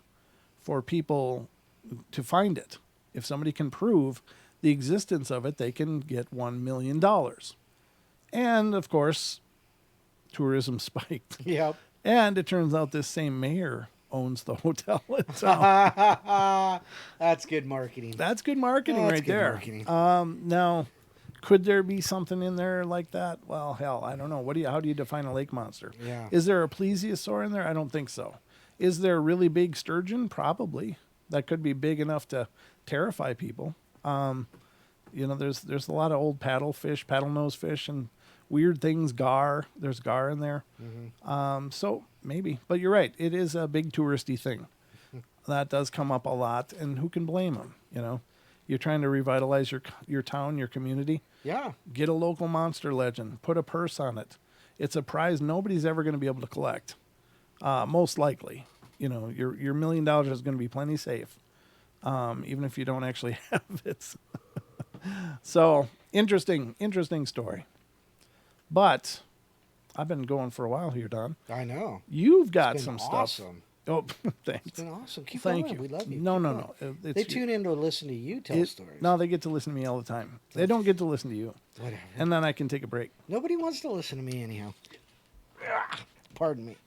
for people to find it. If somebody can prove the existence of it, they can get $1 million. And, of course, tourism spiked. Yep. And it turns out this same mayor owns the hotel in town. That's good marketing. That's good marketing right there. Marketing. Now, could there be something in there like that? Well, hell, I don't know. How do you define a lake monster? Yeah. Is there a plesiosaur in there? I don't think so. Is there a really big sturgeon? Probably. That could be big enough to terrify people. There's a lot of old paddle-nose fish, and weird things. Gar. There's gar in there. Mm-hmm. So maybe. But you're right. It is a big touristy thing. That does come up a lot, and who can blame them? You're trying to revitalize your town, your community. Yeah. Get a local monster legend. Put a purse on it. It's a prize nobody's ever going to be able to collect. Most likely. Your $1 million is going to be plenty safe. Even if you don't actually have it. So, interesting story. But I've been going for a while here, Don. I know. You've got It's been some awesome. stuff. Oh, thanks. It's been awesome. Keep Thank going. you. We love you. No. They tune in to listen to you tell stories. No, they get to listen to me all the time. They don't get to listen to you. Whatever. And then I can take a break. Nobody wants to listen to me anyhow. Pardon me.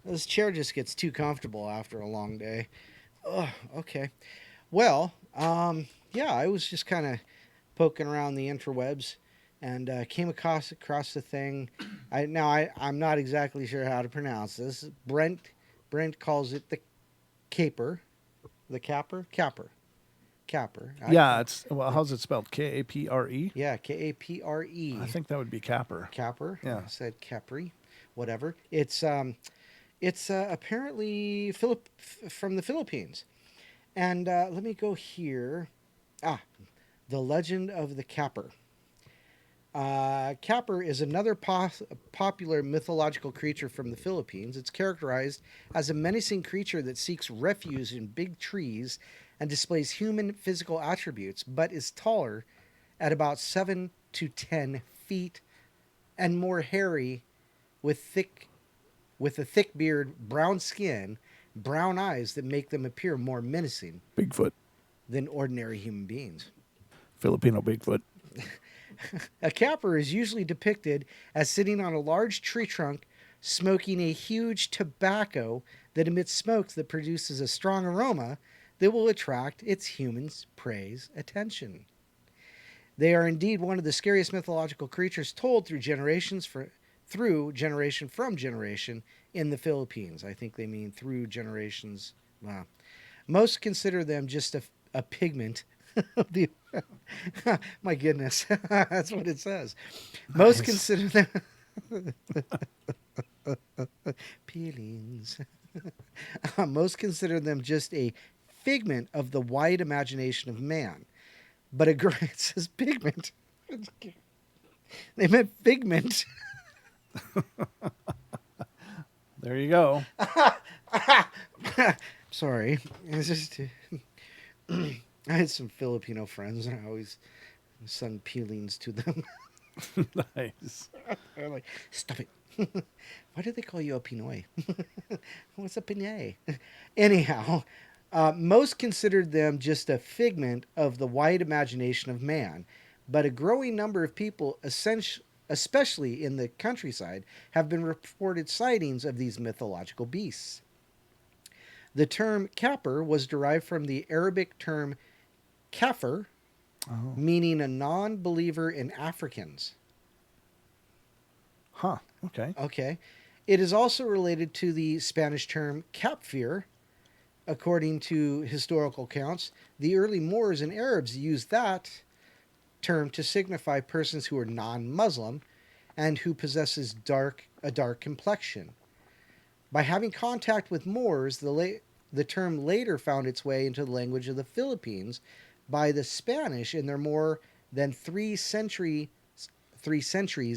This chair just gets too comfortable after a long day. Oh, okay. Well, I was just kind of poking around the interwebs and came across the thing. I'm not exactly sure how to pronounce this. Brent calls it the caper. The capper? Capper. Yeah, how's it spelled? Kapre? Yeah, Kapre. I think that would be capper. Capper? Yeah. I said Capri. Whatever. It's apparently from the Philippines. And let me go here. The Legend of the Capper. Capper is another popular mythological creature from the Philippines. It's characterized as a menacing creature that seeks refuge in big trees and displays human physical attributes, but is taller at about 7 to 10 feet and more hairy with a thick beard, brown skin, brown eyes that make them appear more menacing. Bigfoot. than ordinary human beings. Filipino Bigfoot. A capper is usually depicted as sitting on a large tree trunk smoking a huge tobacco that emits smoke that produces a strong aroma that will attract its humans' prey's attention. They are indeed one of the scariest mythological creatures told through generation from generation in the Philippines. I think they mean through generations. Wow. Most consider them just a pigment of the. My goodness, that's what it says. Most Nice. consider them peelings. Most consider them just a figment of the wide imagination of man. But it says pigment. They meant figment. There you go. Sorry, it's just I had some Filipino friends, and I always sung peelings to them. Nice. They're like, "Stop it! Why do they call you a Pinoy? What's a Pinoy?" Anyhow, most considered them just a figment of the wide imagination of man, but a growing number of people, especially in the countryside, have been reported sightings of these mythological beasts. The term kapper was derived from the Arabic term kafir, Oh. meaning a non believer in Africans. Huh. Okay. Okay. It is also related to the Spanish term kapfir. According to historical accounts, the early Moors and Arabs used that term to signify persons who are non-Muslim and who possesses a dark complexion. By having contact with Moors, the term later found its way into the language of the Philippines by the Spanish in their more than 3 centuries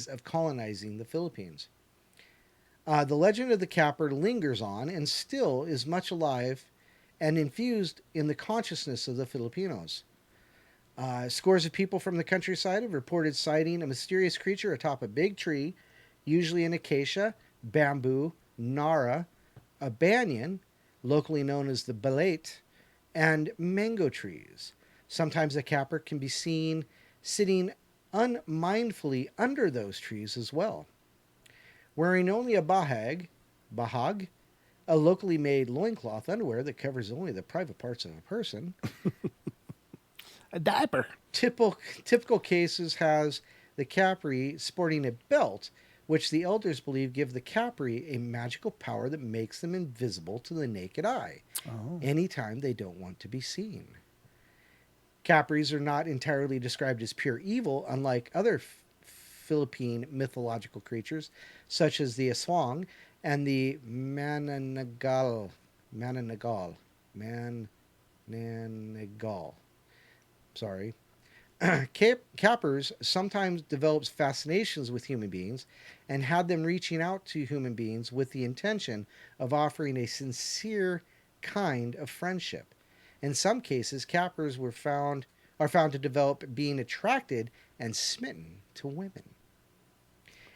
of colonizing the Philippines. The legend of the Capper lingers on and still is much alive and infused in the consciousness of the Filipinos. Scores of people from the countryside have reported sighting a mysterious creature atop a big tree, usually an acacia, bamboo, nara, a banyan, locally known as the balete, and mango trees. Sometimes a capper can be seen sitting unmindfully under those trees as well. Wearing only a bahag, a locally made loincloth underwear that covers only the private parts of a person. A diaper. Typical cases has the Capri sporting a belt, which the elders believe give the Capri a magical power that makes them invisible to the naked eye, Oh. anytime they don't want to be seen. Capris are not entirely described as pure evil, unlike other Philippine mythological creatures, such as the aswang and the mananagal, mananagal. Sorry. Cappers sometimes develops fascinations with human beings and had them reaching out to human beings with the intention of offering a sincere kind of friendship. In some cases, cappers are found to develop being attracted and smitten to women.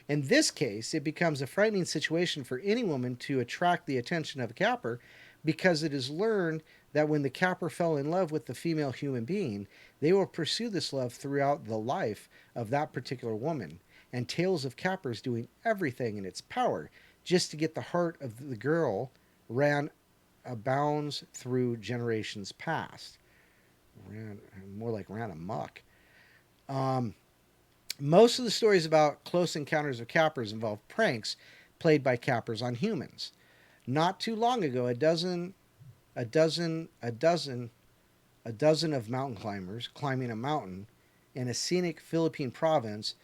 In this case, it becomes a frightening situation for any woman to attract the attention of a capper because it is learned that when the capper fell in love with the female human being, they will pursue this love throughout the life of that particular woman. And tales of cappers doing everything in its power just to get the heart of the girl ran abounds through generations past. More like ran amok. Um, Most of the stories about close encounters of cappers involve pranks played by cappers on humans. Not too long ago, a dozen, a dozen, a dozen of mountain climbers climbing a mountain in a scenic Philippine province,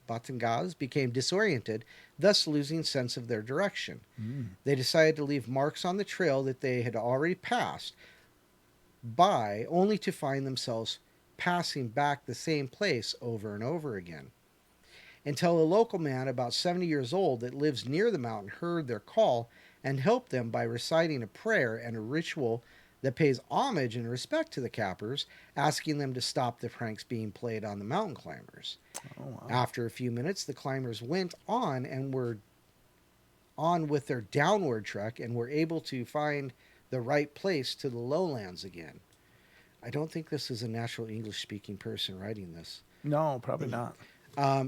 Batangas, became disoriented, thus losing sense of their direction. Mm. They decided to leave marks on the trail that they had already passed by, only to find themselves passing back the same place over and over again. Until a local man about 70 years old that lives near the mountain heard their call and helped them by reciting a prayer and a ritual that pays homage and respect to the cappers, asking them to stop the pranks being played on the mountain climbers. Oh wow. After a few minutes, the climbers went on and were on with their downward trek and were able to find the right place to the lowlands again. I don't think this is a natural English-speaking person writing this. No, probably not.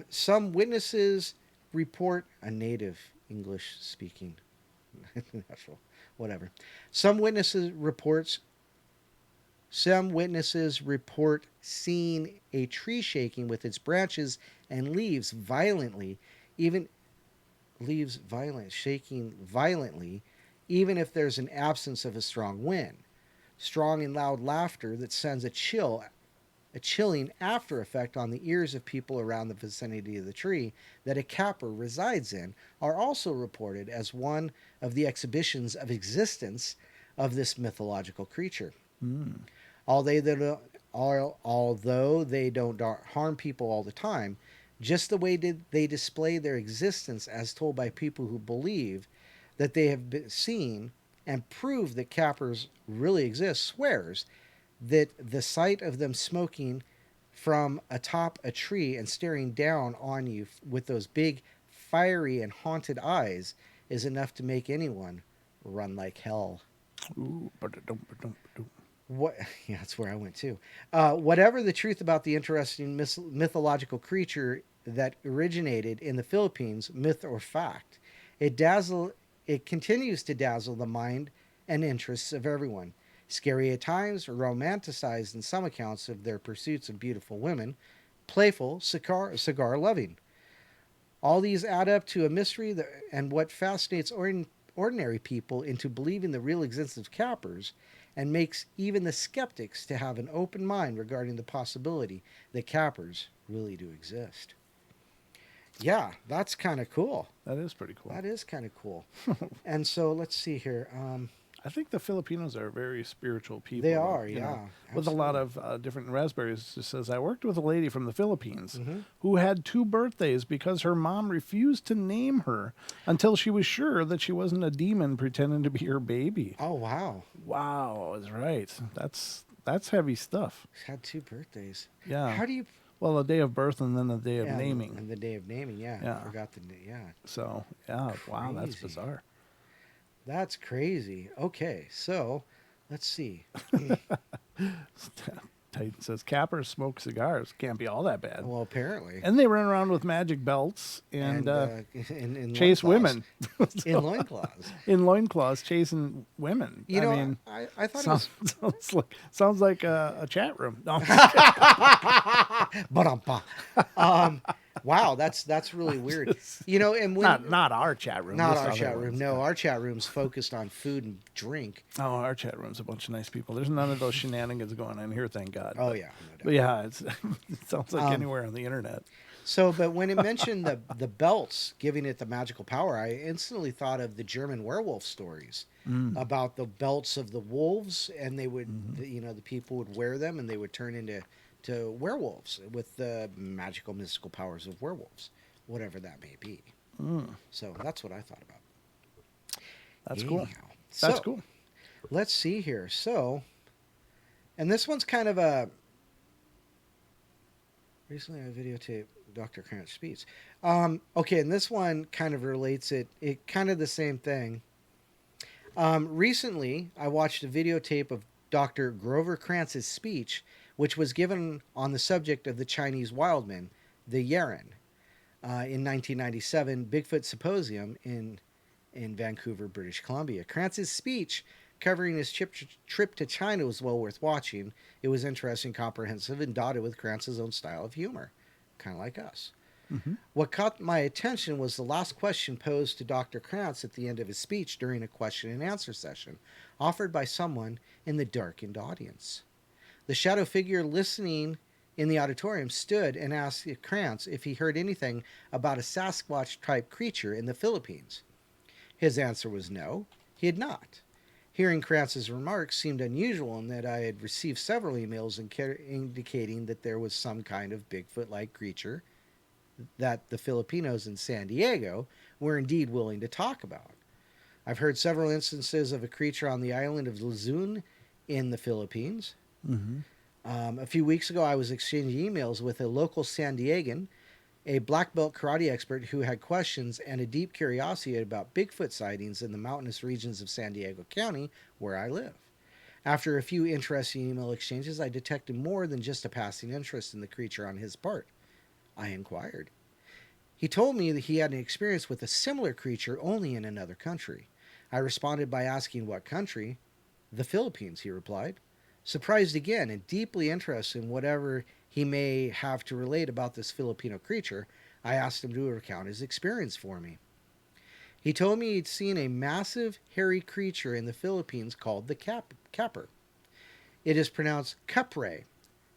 Some witnesses report a native English-speaking natural, whatever. Some witnesses reports Some witnesses report seeing a tree shaking with its branches and even shaking violently, even if there's an absence of a strong wind. Strong and loud laughter that sends a chilling after effect on the ears of people around the vicinity of the tree that a capper resides in are also reported as one of the exhibitions of existence of this mythological creature. Mm. Although they don't harm people all the time, just the way they display their existence as told by people who believe that they have been seen and prove that cappers really exist swears that the sight of them smoking from atop a tree and staring down on you with those big, fiery, and haunted eyes is enough to make anyone run like hell. Ooh, ba-da-dum. What? Yeah, that's where I went too. Whatever the truth about the interesting mythological creature that originated in the Philippines, myth or fact, It continues to dazzle the mind and interests of everyone. Scary at times, romanticized in some accounts of their pursuits of beautiful women, playful, cigar loving. All these add up to a mystery and what fascinates ordinary people into believing the real existence of cappers and makes even the skeptics to have an open mind regarding the possibility that cappers really do exist. Yeah, that's kind of cool. That is pretty cool. That is kind of cool. And so let's see here. I think the Filipinos are very spiritual people. They are, you yeah. know, with a lot of different raspberries. It says, I worked with a lady from the Philippines Mm-hmm. who had 2 birthdays because her mom refused to name her until she was sure that she wasn't a demon pretending to be her baby. Oh, wow. Wow, I was right. That's heavy stuff. He's had 2 birthdays. Yeah. How do you... Well, a day of birth and then a day of Yeah, naming. And the day of naming, yeah. Yeah. I forgot the... Yeah. So, yeah, wow, that's Crazy. bizarre. That's crazy. Okay, so let's see. Titan says, cappers smoke cigars. Can't be all that bad. Well, apparently. And they run around with magic belts and in chase loincloths. women. In loincloths. In loincloths, chasing women. You know, I mean, I thought it was... sounds like a chat room. No. Wow, that's really weird. You know, and when... Not our chat room. Not just our other chat room. ones. No, our chat room's focused on food and drink. Oh, our chat room's a bunch of nice people. There's none of those shenanigans going on here, thank God. Oh, yeah. No doubt. But yeah, it sounds like anywhere on the internet. So, but when it mentioned the belts giving it the magical power, I instantly thought of the German werewolf stories about the belts of the wolves, and they would, the people would wear them, and they would turn into werewolves with the magical, mystical powers of werewolves, whatever that may be. So that's what I thought about. That's cool. Anyhow, That's so, cool. Let's see here. So, and this one's kind of a... Recently, I videotaped Dr. Krantz speech. Okay, and this one kind of relates it kind of the same thing. Recently, I watched a videotape of Dr. Grover Krantz's speech, which was given on the subject of the Chinese wildman, the Yeren, in 1997 Bigfoot Symposium in Vancouver, British Columbia. Krantz's speech covering his trip to China was well worth watching. It was interesting, comprehensive, and dotted with Krantz's own style of humor, kind of like us. Mm-hmm. What caught my attention was the last question posed to Dr. Krantz at the end of his speech during a question and answer session offered by someone in the darkened audience. The shadow figure listening in the auditorium stood and asked Krantz if he heard anything about a Sasquatch-type creature in the Philippines. His answer was no, he had not. Hearing Krantz's remarks seemed unusual in that I had received several emails indicating that there was some kind of Bigfoot-like creature that the Filipinos in San Diego were indeed willing to talk about. I've heard several instances of a creature on the island of Luzon in the Philippines. Mm-hmm. A few weeks ago, I was exchanging emails with a local San Diegan a black belt karate expert who had questions and a deep curiosity about Bigfoot sightings in the mountainous regions of San Diego County, where I live. After a few interesting email exchanges, I detected more than just a passing interest in the creature on his part. I inquired. He told me that he had an experience with a similar creature only in another country. I responded by asking what country. The Philippines, he replied. Surprised again and deeply interested in whatever he may have to relate about this Filipino creature, I asked him to recount his experience for me. He told me he'd seen a massive, hairy creature in the Philippines called the capper. It is pronounced capre.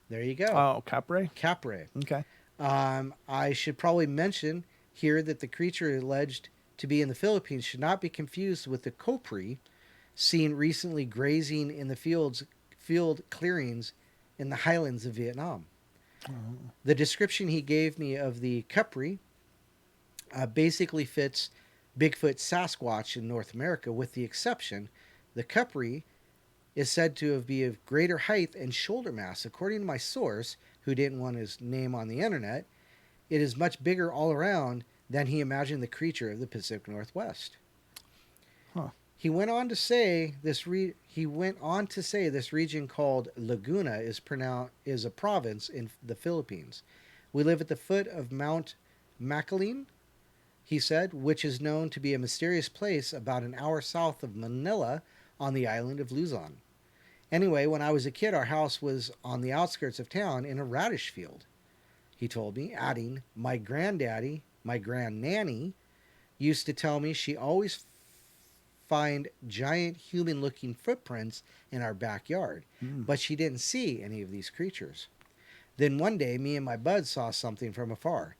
There you go. Oh, Capre? Capre. Okay. I should probably mention here that the creature alleged to be in the Philippines should not be confused with the copri seen recently grazing in the field clearings in the highlands of Vietnam. Oh. The description he gave me of the capri basically fits Bigfoot Sasquatch in North America, with the exception the capri is said to be of greater height and shoulder mass. According to my source, who didn't want his name on the internet, it is much bigger all around than he imagined the creature of the Pacific Northwest. Huh. He went on to say this region called Laguna is a province in the Philippines. We live at the foot of Mount Makiling, he said, which is known to be a mysterious place about an hour south of Manila on the island of Luzon. Anyway, when I was a kid, our house was on the outskirts of town in a radish field, he told me, adding, my granddaddy, my grandnanny, used to tell me she always find giant human-looking footprints in our backyard, but she didn't see any of these creatures. Then one day, me and my bud saw something from afar.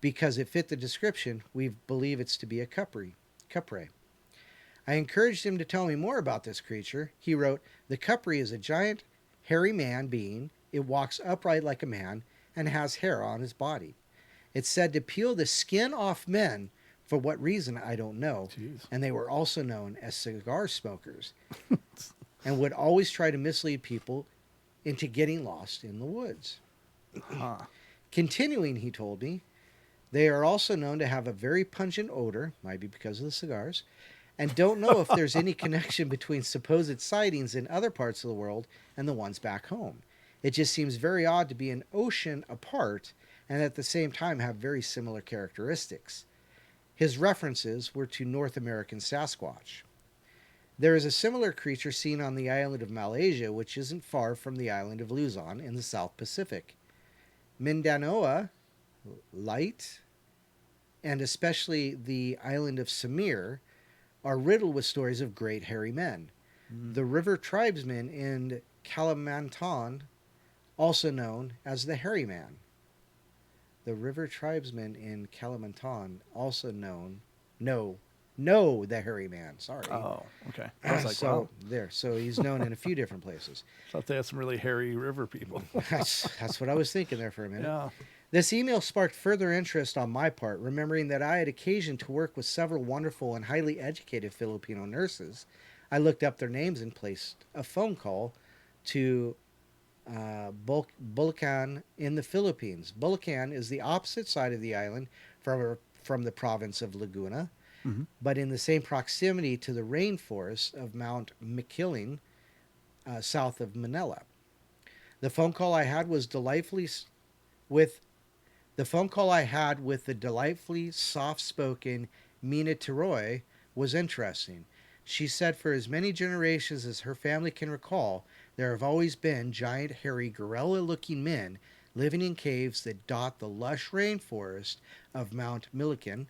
Because it fit the description, we believe it's to be a capre. I encouraged him to tell me more about this creature. He wrote, the capre is a giant, hairy man being. It walks upright like a man and has hair on his body. It's said to peel the skin off men. For what reason, I don't know. Jeez. And they were also known as cigar smokers and would always try to mislead people into getting lost in the woods. Huh. Continuing, he told me, they are also known to have a very pungent odor, might be because of the cigars, and don't know if there's any connection between supposed sightings in other parts of the world and the ones back home. It just seems very odd to be an ocean apart and at the same time have very similar characteristics. His references were to North American Sasquatch. There is a similar creature seen on the island of Malaysia, which isn't far from the island of Luzon in the South Pacific. Mindanao, Light, and especially the island of Samir, are riddled with stories of great hairy men. The river tribesmen in Kalimantan, also known as the Hairy Man. The river tribesmen in Kalimantan, also known, the Hairy Man. Sorry. Oh, okay. I was like, so wow. there. So he's known in a few different places. Thought they had some really hairy river people. That's what I was thinking there for a minute. Yeah. This email sparked further interest on my part, remembering that I had occasion to work with several wonderful and highly educated Filipino nurses. I looked up their names and placed a phone call to Bulacan in the Philippines. Bulacan is the opposite side of the island from the province of Laguna, but in the same proximity to the rainforest of Mount Makiling, south of Manila. The phone call I had with the delightfully soft-spoken Mina Tiroy was interesting. She said for as many generations as her family can recall, there have always been giant, hairy, gorilla-looking men living in caves that dot the lush rainforest of Mount Milliken.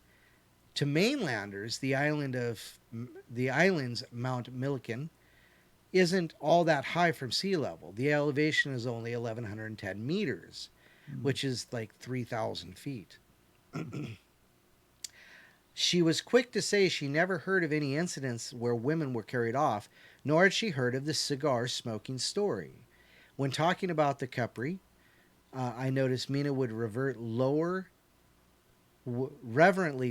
To mainlanders, the island's Mount Milliken isn't all that high from sea level. The elevation is only 1,110 meters, which is like 3,000 feet. She was quick to say she never heard of any incidents where women were carried off, nor had she heard of the cigar smoking story. When talking about the capre, I noticed Mina would reverently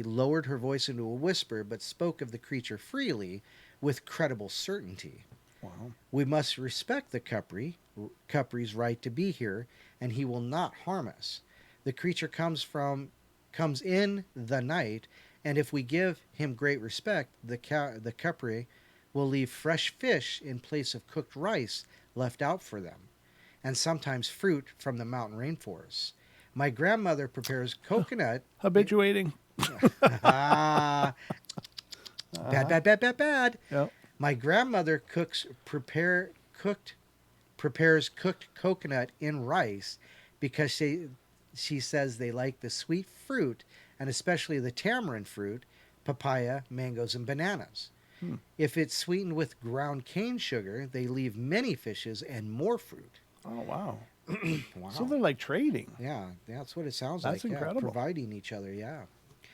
lowered her voice into a whisper, but spoke of the creature freely with credible certainty. Wow. We must respect the capre's right to be here, and he will not harm us. The creature comes in the night, and if we give him great respect, the Capre will leave fresh fish in place of cooked rice left out for them, and sometimes fruit from the mountain rainforests. My grandmother prepares coconut. Habituating. Ah, bad, bad, bad, bad, bad. Yep. My grandmother prepares cooked coconut in rice because she says they like the sweet fruit and especially the tamarind fruit, papaya, mangoes, and bananas. Hmm. If it's sweetened with ground cane sugar, they leave many fishes and more fruit. Oh, wow. So Wow. they're like trading. Yeah, that's what it sounds That's like. Yeah, incredible. providing each other. Yeah,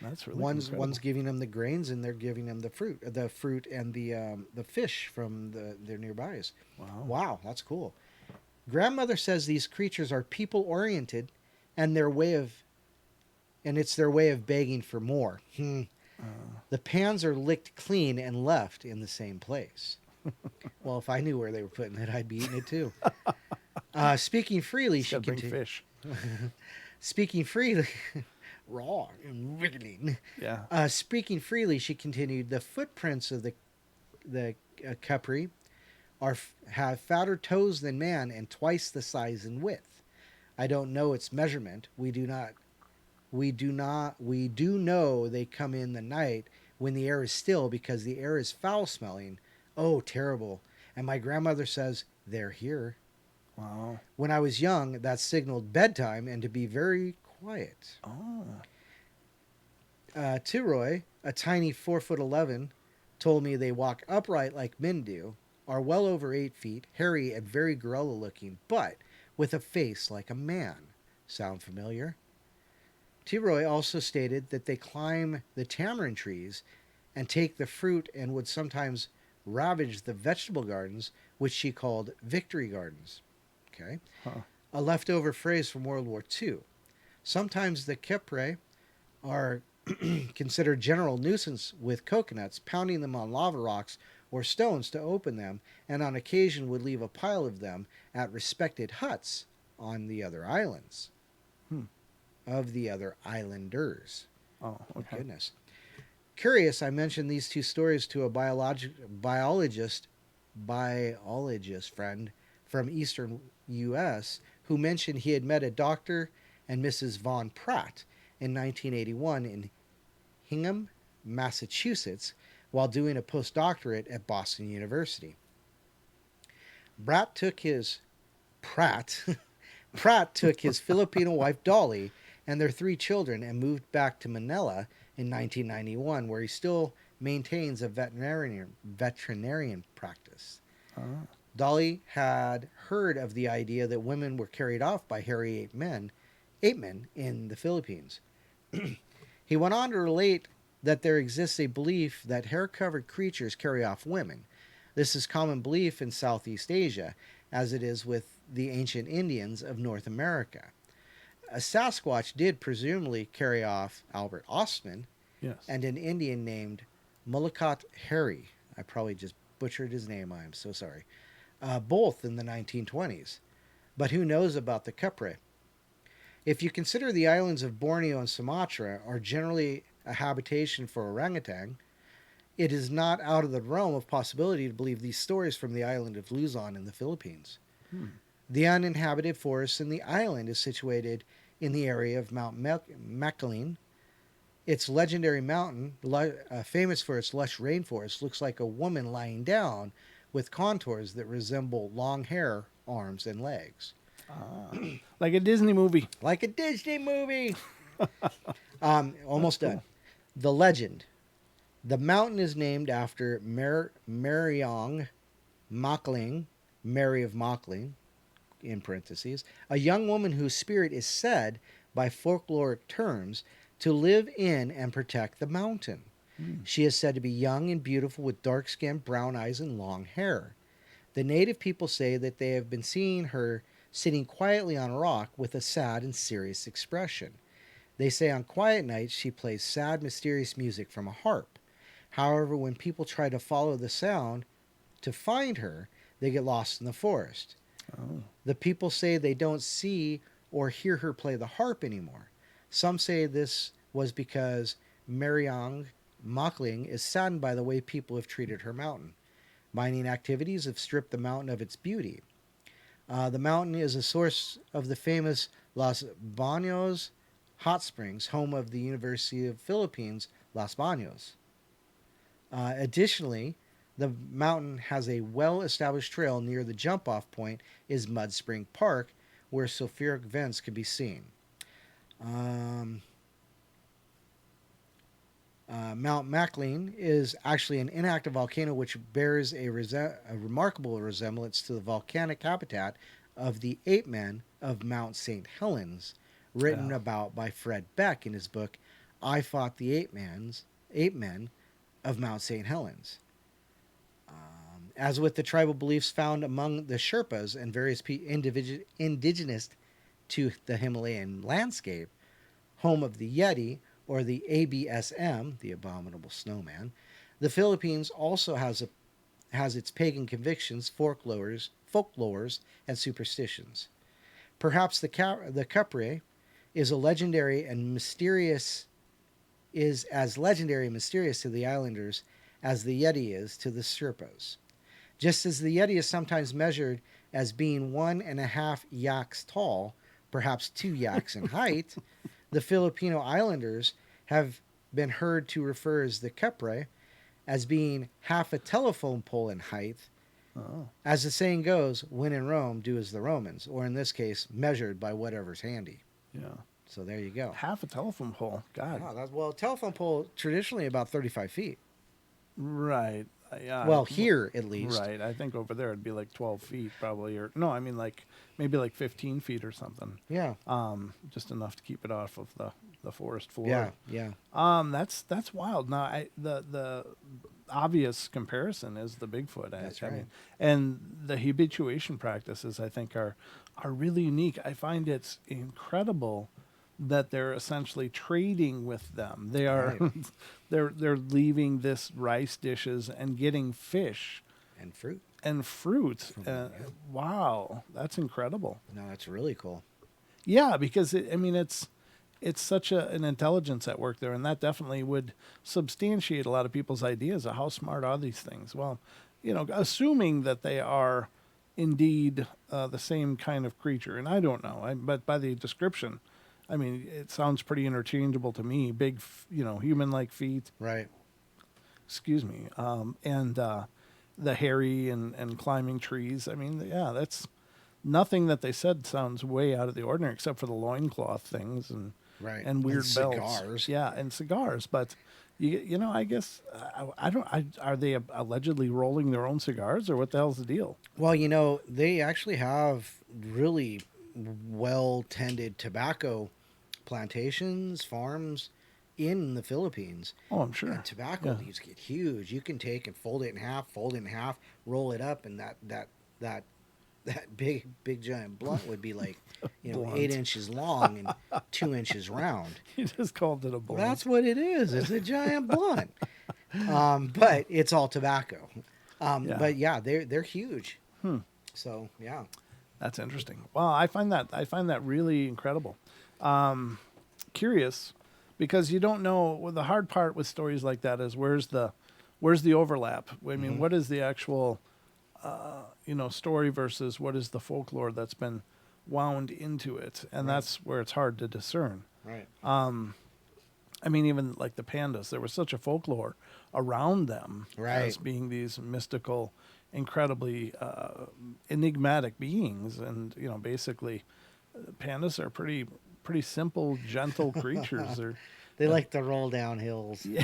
That's really one's incredible. giving them the grains and they're giving them the fruit and the fish from their nearbys. Wow. Wow, that's cool. Grandmother says these creatures are people oriented, and it's their way of begging for more. The pans are licked clean and left in the same place. Well, if I knew where they were putting it, I'd be eating it too. Speaking freely, Just she gotta bring continued. fish. Speaking freely, raw and wriggling. Yeah. Speaking freely, she continued. The footprints of the Capri have fatter toes than man and twice the size and width. I don't know its measurement. We do not. We do not. We do know they come in the night when the air is still because the air is foul smelling. Oh, terrible! And my grandmother says they're here. Wow. When I was young, that signaled bedtime and to be very quiet. Oh. Tiroy, a tiny 4'11", told me they walk upright like men do, are well over 8 feet, hairy and very gorilla looking, but with a face like a man. Sound familiar? Tiroy also stated that they climb the tamarind trees and take the fruit and would sometimes ravage the vegetable gardens, which she called victory gardens. Okay. Huh. A leftover phrase from World War II. Sometimes the Kepre are considered general nuisance with coconuts, pounding them on lava rocks or stones to open them, and on occasion would leave a pile of them at respected huts on the other islands. Hmm. Of the other islanders. Oh, okay. Goodness. Curious, I mentioned these two stories to a biologist friend from eastern U.S. who mentioned he had met a Dr. and Mrs. Von Pratt in 1981 in Hingham, Massachusetts, while doing a postdoctorate at Boston University. Pratt took his Filipino wife Dolly and their 3 children and moved back to Manila in 1991, where he still maintains a veterinarian practice. Oh. Dolly had heard of the idea that women were carried off by hairy ape men in the Philippines. He went on to relate that there exists a belief that hair-covered creatures carry off women. This is common belief in Southeast Asia, as it is with the ancient Indians of North America. A Sasquatch did presumably carry off Albert Ostman Yes. and an Indian named Mullikat Harry. I probably just butchered his name. I am so sorry. Both in the 1920s. But who knows about the Capre? If you consider the islands of Borneo and Sumatra are generally a habitation for orangutan, it is not out of the realm of possibility to believe these stories from the island of Luzon in the Philippines. The uninhabited forest in the island is situated in the area of Mount Makiling. Its legendary mountain, famous for its lush rainforest, looks like a woman lying down with contours that resemble long hair, arms, and legs. Like a Disney movie. Like a Disney movie! Almost Cool. done. The legend. The mountain is named after Mariong Makling, Mary of Makling, in parentheses, a young woman whose spirit is said, by folkloric terms, to live in and protect the mountain. She is said to be young and beautiful with dark skin, brown eyes, and long hair. The native people say that they have been seeing her sitting quietly on a rock with a sad and serious expression. They say on quiet nights she plays sad, mysterious music from a harp. However, when people try to follow the sound to find her, they get lost in the forest. Oh. The people say they don't see or hear her play the harp anymore. Some say this was because Mariang Makling is saddened by the way people have treated her mountain. Mining activities have stripped the mountain of its beauty. The mountain is a source of the famous Los Baños hot springs, home of the University of Philippines, Los Baños. Additionally, the mountain has a well-established trail near the jump-off point is Mud Spring Park, where sulfuric vents can be seen. Mount Maclean is actually an inactive volcano which bears a remarkable resemblance to the volcanic habitat of the ape men of Mount St. Helens, written about by Fred Beck in his book I Fought the Ape Men of Mount St. Helens. As with the tribal beliefs found among the Sherpas and various indigenous to the Himalayan landscape, home of the Yeti, or the ABSM, the Abominable Snowman, the Philippines also has its pagan convictions, folklores, and superstitions. Perhaps the Capre is as legendary and mysterious to the islanders as the Yeti is to the Sherpas. Just as the Yeti is sometimes measured as being 1.5 yaks tall, perhaps 2 yaks in height, the Filipino islanders have been heard to refer as the Capre as being half a telephone pole in height. Oh. As the saying goes, when in Rome, do as the Romans, or in this case, measured by whatever's handy. Yeah. So there you go. Half a telephone pole. God. Well, telephone pole traditionally about 35 feet. Right. Yeah. Well, here at least. Right. I think over there it'd be like 12 feet probably, or no, I mean like maybe like 15 feet or something. Yeah. Just enough to keep it off of the forest floor. Yeah. Yeah. That's wild. Now, the obvious comparison is the Bigfoot. That's I right. mean, and the habituation practices I think are really unique. I find it's incredible that they're essentially trading with them. They are Right. they're leaving this rice dishes and getting fish And fruit. and fruit. Yeah. Wow, that's incredible. No, that's really cool. Yeah, because it's such an intelligence at work there, and that definitely would substantiate a lot of people's ideas of how smart are these things. Well, assuming that they are indeed the same kind of creature, and I don't know, but by the description, I mean, it sounds pretty interchangeable to me. Big, human-like feet. Right. Excuse me. And the hairy and climbing trees. I mean, yeah, that's nothing that they said sounds way out of the ordinary, except for the loincloth things and Right. and weird belts. Cigars. Yeah, and cigars. But I guess I don't. Are they allegedly rolling their own cigars, or what the hell's the deal? Well, they actually have really well-tended tobacco plantations, farms in the Philippines. Oh, I'm sure. And tobacco leaves get huge. You can take and fold it in half, roll it up, and that big giant blunt would be like, Blunt. 8 inches long and 2 inches round. You just called it a blunt. That's what it is. It's a giant blunt. But it's all tobacco. Yeah. But yeah, they're huge. Hmm. So yeah. That's interesting. Well, I find that really incredible. Curious, because you don't know. Well, the hard part with stories like that is where's the overlap. I mean, what is the actual story versus what is the folklore that's been wound into it, and that's where it's hard to discern. Right. I mean, even like the pandas, there was such a folklore around them Right. as being these mystical, incredibly enigmatic beings, and basically, pandas are pretty simple, gentle creatures. They like to roll down hills. Yeah,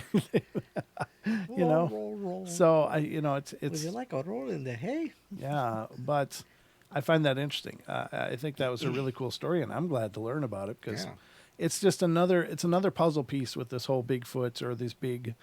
Roll. So it's Would you like a roll in the hay? yeah, but I find that interesting. I think that was a really cool story, and I'm glad to learn about it because Yeah. it's just another puzzle piece with this whole Bigfoot or these big,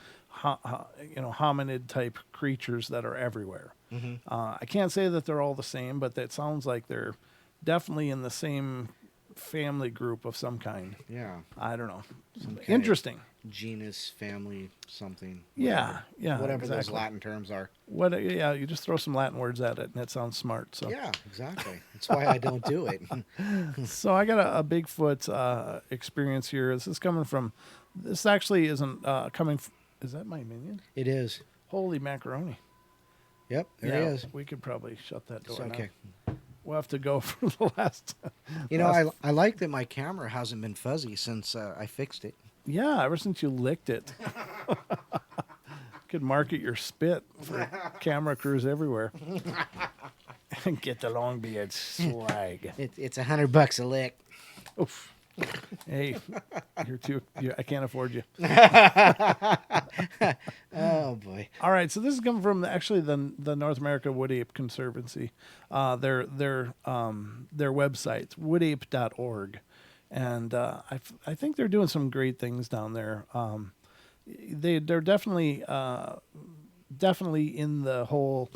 hominid type creatures that are everywhere. Mm-hmm. I can't say that they're all the same, but that sounds like they're definitely in the same family group of some kind. Yeah. I don't know. Some kind of Interesting. genus, family, something. Yeah, yeah, Whatever those exactly. Latin terms are. What? Yeah, you just throw some Latin words at it, and it sounds smart. So, Yeah, exactly. That's why I don't do it. so I got a Bigfoot experience here. This is coming from. This actually isn't coming. Is that my minion? It is. Holy macaroni! Yep, there Yeah, he is. we could probably shut that door. It's okay. Now. We'll have to go for the last. You know, I like that my camera hasn't been fuzzy since I fixed it. Yeah, ever since you licked it. Could market your spit for camera crews everywhere. Get the long beard swag. It's $100 a lick. Oof. Hey, I can't afford you. Oh boy. All right, so this is coming from actually the North America Wood Ape Conservancy, their website, woodape.org, and I think they're doing some great things down there. They're definitely in the whole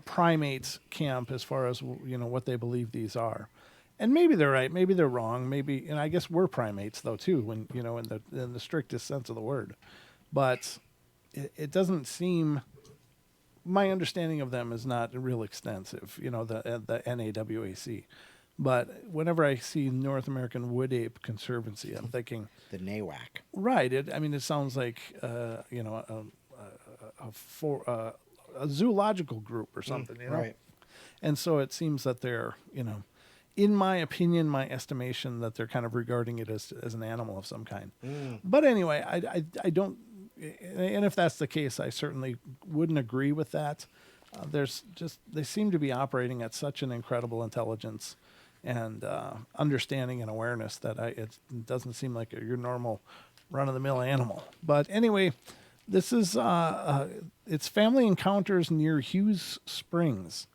primates camp as far as what they believe these are. And maybe they're right, maybe they're wrong, maybe, and I guess we're primates though too, when in the strictest sense of the word. But it doesn't seem. My understanding of them is not real extensive, the NAWAC. But whenever I see North American Wood Ape Conservancy, I'm thinking The NAWAC. right. It sounds like a zoological group or something, Right. And so it seems that they're, in my opinion, my estimation, that they're kind of regarding it as an animal of some kind. But anyway, I don't, and if that's the case, I certainly wouldn't agree with that. They seem to be operating at such an incredible intelligence and understanding and awareness that it doesn't seem like your normal run-of-the-mill animal. But anyway, this is it's Family Encounters near Hughes Springs.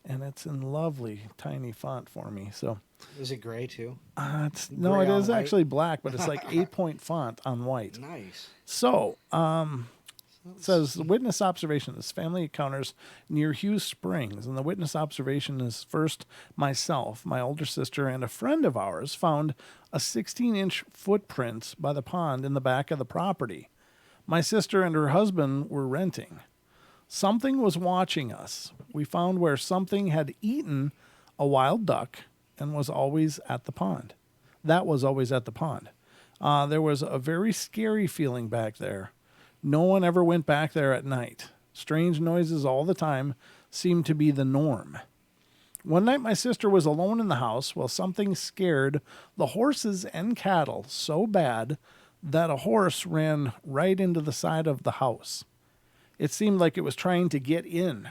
And it's in lovely tiny font for me. So Is it gray too? it Gray on is white? actually black, but it's like 8-point font on white. Nice. So it says the witness observation is Family Encounters near Hughes Springs, and the witness observation is first myself, my older sister, and a friend of ours found a 16-inch footprint by the pond in the back of the property. My sister and her husband were renting. Something was watching us. We found where something had eaten a wild duck and was always at the pond. That was always at the pond. There was a very scary feeling back there. No one ever went back there at night. Strange noises all the time seemed to be the norm. One night my sister was alone in the house while something scared the horses and cattle so bad that a horse ran right into the side of the house. It seemed like it was trying to get in.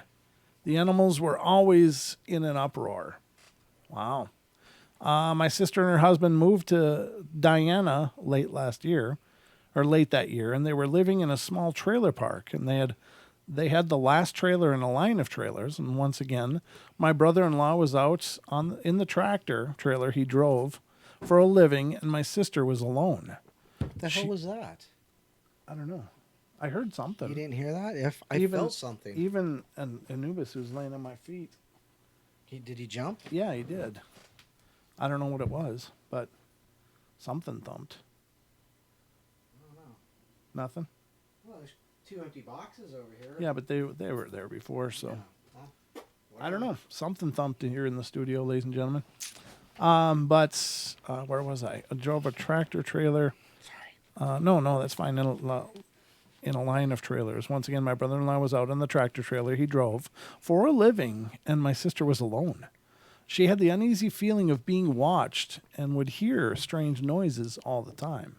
The animals were always in an uproar. Wow. My sister and her husband moved to Diana late that year, and they were living in a small trailer park, and they had the last trailer in a line of trailers. And once again, my brother-in-law was out in the tractor trailer he drove for a living, and my sister was alone. What the hell was that? I don't know. I heard something. You didn't hear that? If I felt something. Even Anubis, who's laying on my feet. Did he jump? Yeah, he did. I don't know what it was, but something thumped. I don't know. Nothing? Well, there's 2 empty boxes over here. Yeah, but they were there before, so. Yeah. Well, I don't know. Something thumped in here in the studio, ladies and gentlemen. But where was I? I drove a tractor trailer. Sorry. No, that's fine. In a line of trailers. Once again, my brother-in-law was out in the tractor trailer he drove for a living, and my sister was alone. She had the uneasy feeling of being watched and would hear strange noises all the time.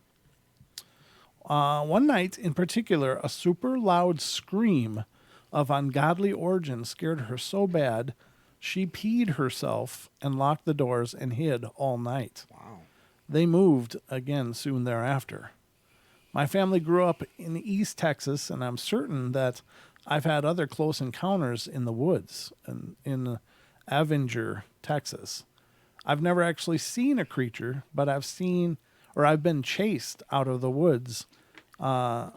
One night in particular, a super loud scream of ungodly origin scared her so bad she peed herself and locked the doors and hid all night. Wow. They moved again soon thereafter. My family grew up in East Texas, and I'm certain that I've had other close encounters in the woods and in Avenger, Texas. I've never actually seen a creature, but I've been chased out of the woods a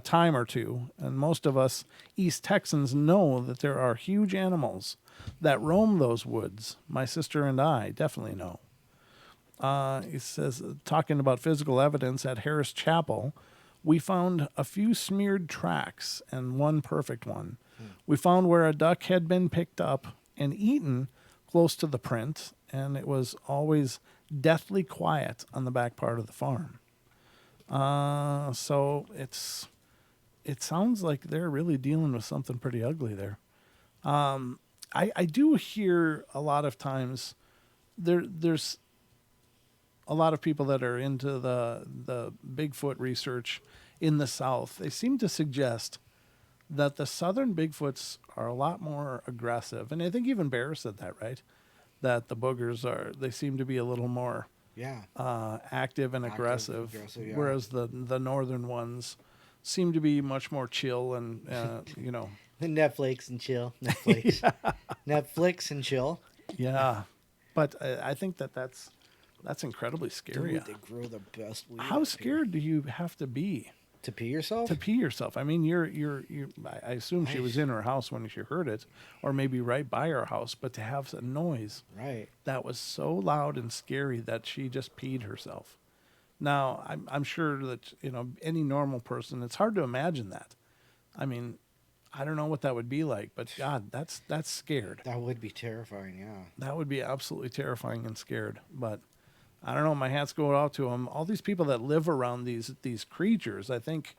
time or two, and most of us East Texans know that there are huge animals that roam those woods. My sister and I definitely know. He says, talking about physical evidence at Harris Chapel, we found a few smeared tracks and one perfect one. We found where a duck had been picked up and eaten close to the print, and it was always deathly quiet on the back part of the farm. So it sounds like they're really dealing with something pretty ugly there. I do hear a lot of times there's a lot of people that are into the Bigfoot research in the South. They seem to suggest that the southern Bigfoots are a lot more aggressive, and I think even Bear said that, right? That the boogers they seem to be a little more Yeah. active and aggressive, whereas the northern ones seem to be much more chill and Netflix and chill. Netflix. Netflix and chill. yeah. But I think that's incredibly scary. Dude, they grow the best weed. How scared do you have to be to pee yourself? to pee yourself? I mean, I assume she was in her house when she heard it, or maybe right by her house. But to have a noise Right. that was so loud and scary that she just peed herself. Now, I'm sure that any normal person, it's hard to imagine that. I mean, I don't know what that would be like, but God, that's scared. That would be terrifying. Yeah. That would be absolutely terrifying and scared. But I don't know. My hats go out to them. All these people that live around these creatures. I think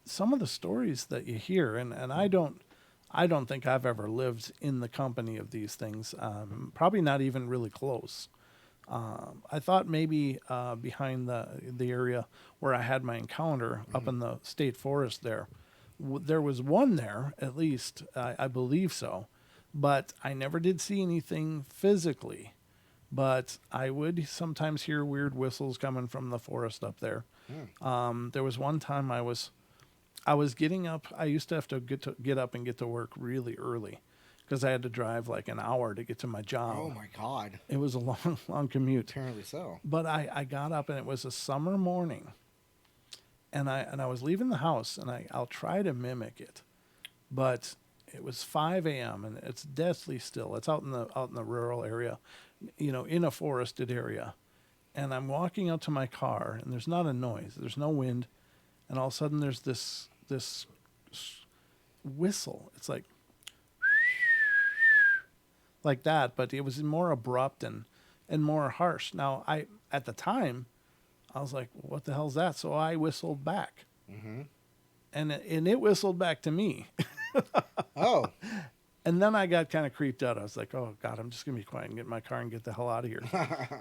some of the stories that you hear, and I don't think I've ever lived in the company of these things. Probably not even really close. I thought maybe behind the area where I had my encounter up in the state forest there, there was one there at least. I believe so, but I never did see anything physically. But I would sometimes hear weird whistles coming from the forest up there. There was one time I was getting up. I used to have to get up and get to work really early because I had to drive like an hour to get to my job. Oh my God. It was a long commute. Apparently so. But I got up and it was a summer morning, and I was leaving the house, and I'll try to mimic it, but it was 5 a.m. and it's deathly still. It's out in the rural area, in a forested area, and I'm walking out to my car, and there's not a noise, there's no wind, and all of a sudden there's this whistle. It's like that, but it was more abrupt and more harsh. Now, at the time, I was like, "What the hell's that?" So I whistled back, and it whistled back to me. Oh. And then I got kind of creeped out. I was like, "Oh God, I'm just gonna be quiet and get in my car and get the hell out of here."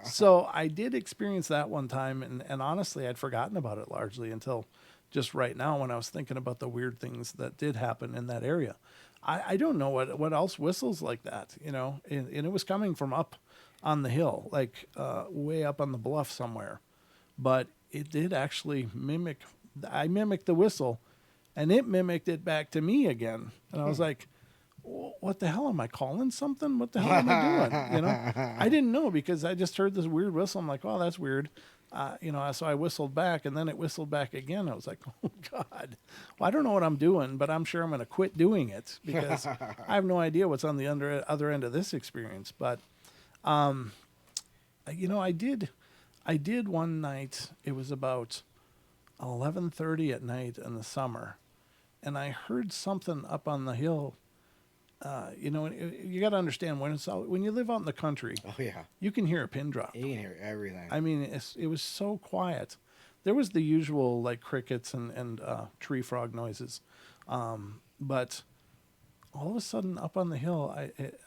So I did experience that one time, and honestly, I'd forgotten about it largely until just right now when I was thinking about the weird things that did happen in that area. I don't know what else whistles like that, and it was coming from up on the hill, like way up on the bluff somewhere. But it did actually mimic. I mimicked the whistle, and it mimicked it back to me again. And I was like, "What the hell am I calling something? What the hell am I doing?" I didn't know because I just heard this weird whistle. I'm like, "Oh, that's weird." So I whistled back, and then it whistled back again. I was like, "Oh God!" Well, I don't know what I'm doing, but I'm sure I'm going to quit doing it because I have no idea what's on the other end of this experience. But, I did one night. It was about 11:30 at night in the summer, and I heard something up on the hill. You got to understand when you live out in the country. Oh yeah. You can hear a pin drop. You can hear everything. I mean, it was so quiet. There was the usual like crickets and tree frog noises, but all of a sudden up on the hill,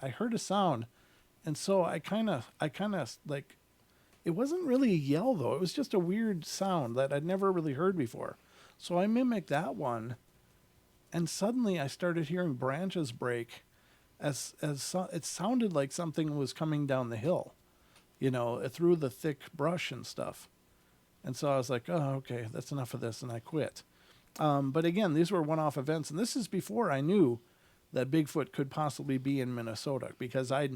I heard a sound, and so I kind of like, it wasn't really a yell though. It was just a weird sound that I'd never really heard before. So I mimicked that one, and suddenly I started hearing branches break, it sounded like something was coming down the hill, through the thick brush and stuff. And so I was like, "Oh, okay, that's enough of this," and I quit. But again, these were one-off events, and this is before I knew that Bigfoot could possibly be in Minnesota, because I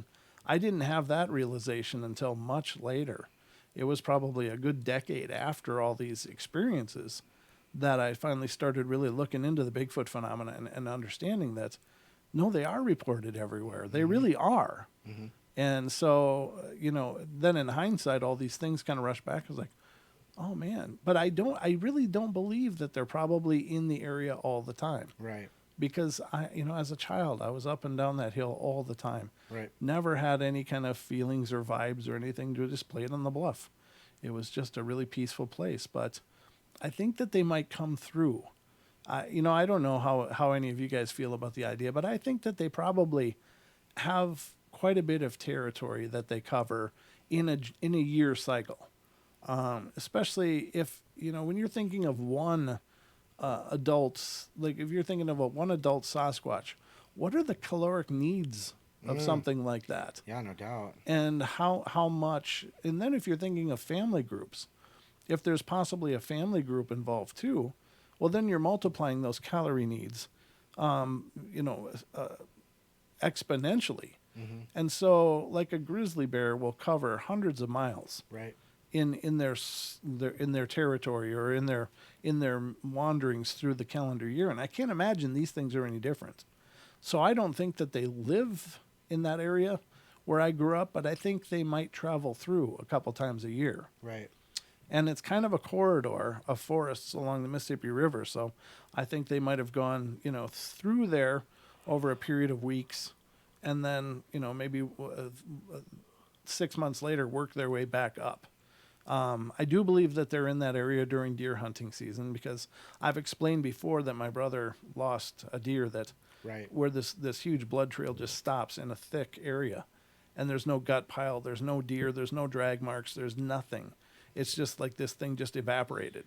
didn't have that realization until much later. It was probably a good decade after all these experiences that I finally started really looking into the Bigfoot phenomena and understanding that, no, they are reported everywhere. They really are. And so, then in hindsight, all these things kind of rush back. I was like, oh man. But I really don't believe that they're probably in the area all the time. Right. Because as a child, I was up and down that hill all the time. Right. Never had any kind of feelings or vibes or anything to just play it on the bluff. It was just a really peaceful place. But I think that they might come through. I don't know how any of you guys feel about the idea, but I think that they probably have quite a bit of territory that they cover in a year cycle. Especially if, when you're thinking of one adult, like if you're thinking of one adult Sasquatch, what are the caloric needs of something like that? Yeah, no doubt. And how much, and then if you're thinking of family groups, if there's possibly a family group involved too, well, then you're multiplying those calorie needs, exponentially. Mm-hmm. And so, like a grizzly bear will cover hundreds of miles Right. in their territory or in their wanderings through the calendar year, and I can't imagine these things are any different. So I don't think that they live in that area where I grew up, but I think they might travel through a couple times a year. Right. And it's kind of a corridor of forests along the Mississippi River, so I think they might have gone, through there over a period of weeks, and then, maybe 6 months later work their way back up. I do believe that they're in that area during deer hunting season because I've explained before that my brother lost a deer that Right. where this huge blood trail just stops in a thick area, and there's no gut pile, there's no deer, there's no drag marks, there's nothing. It's just like this thing just evaporated.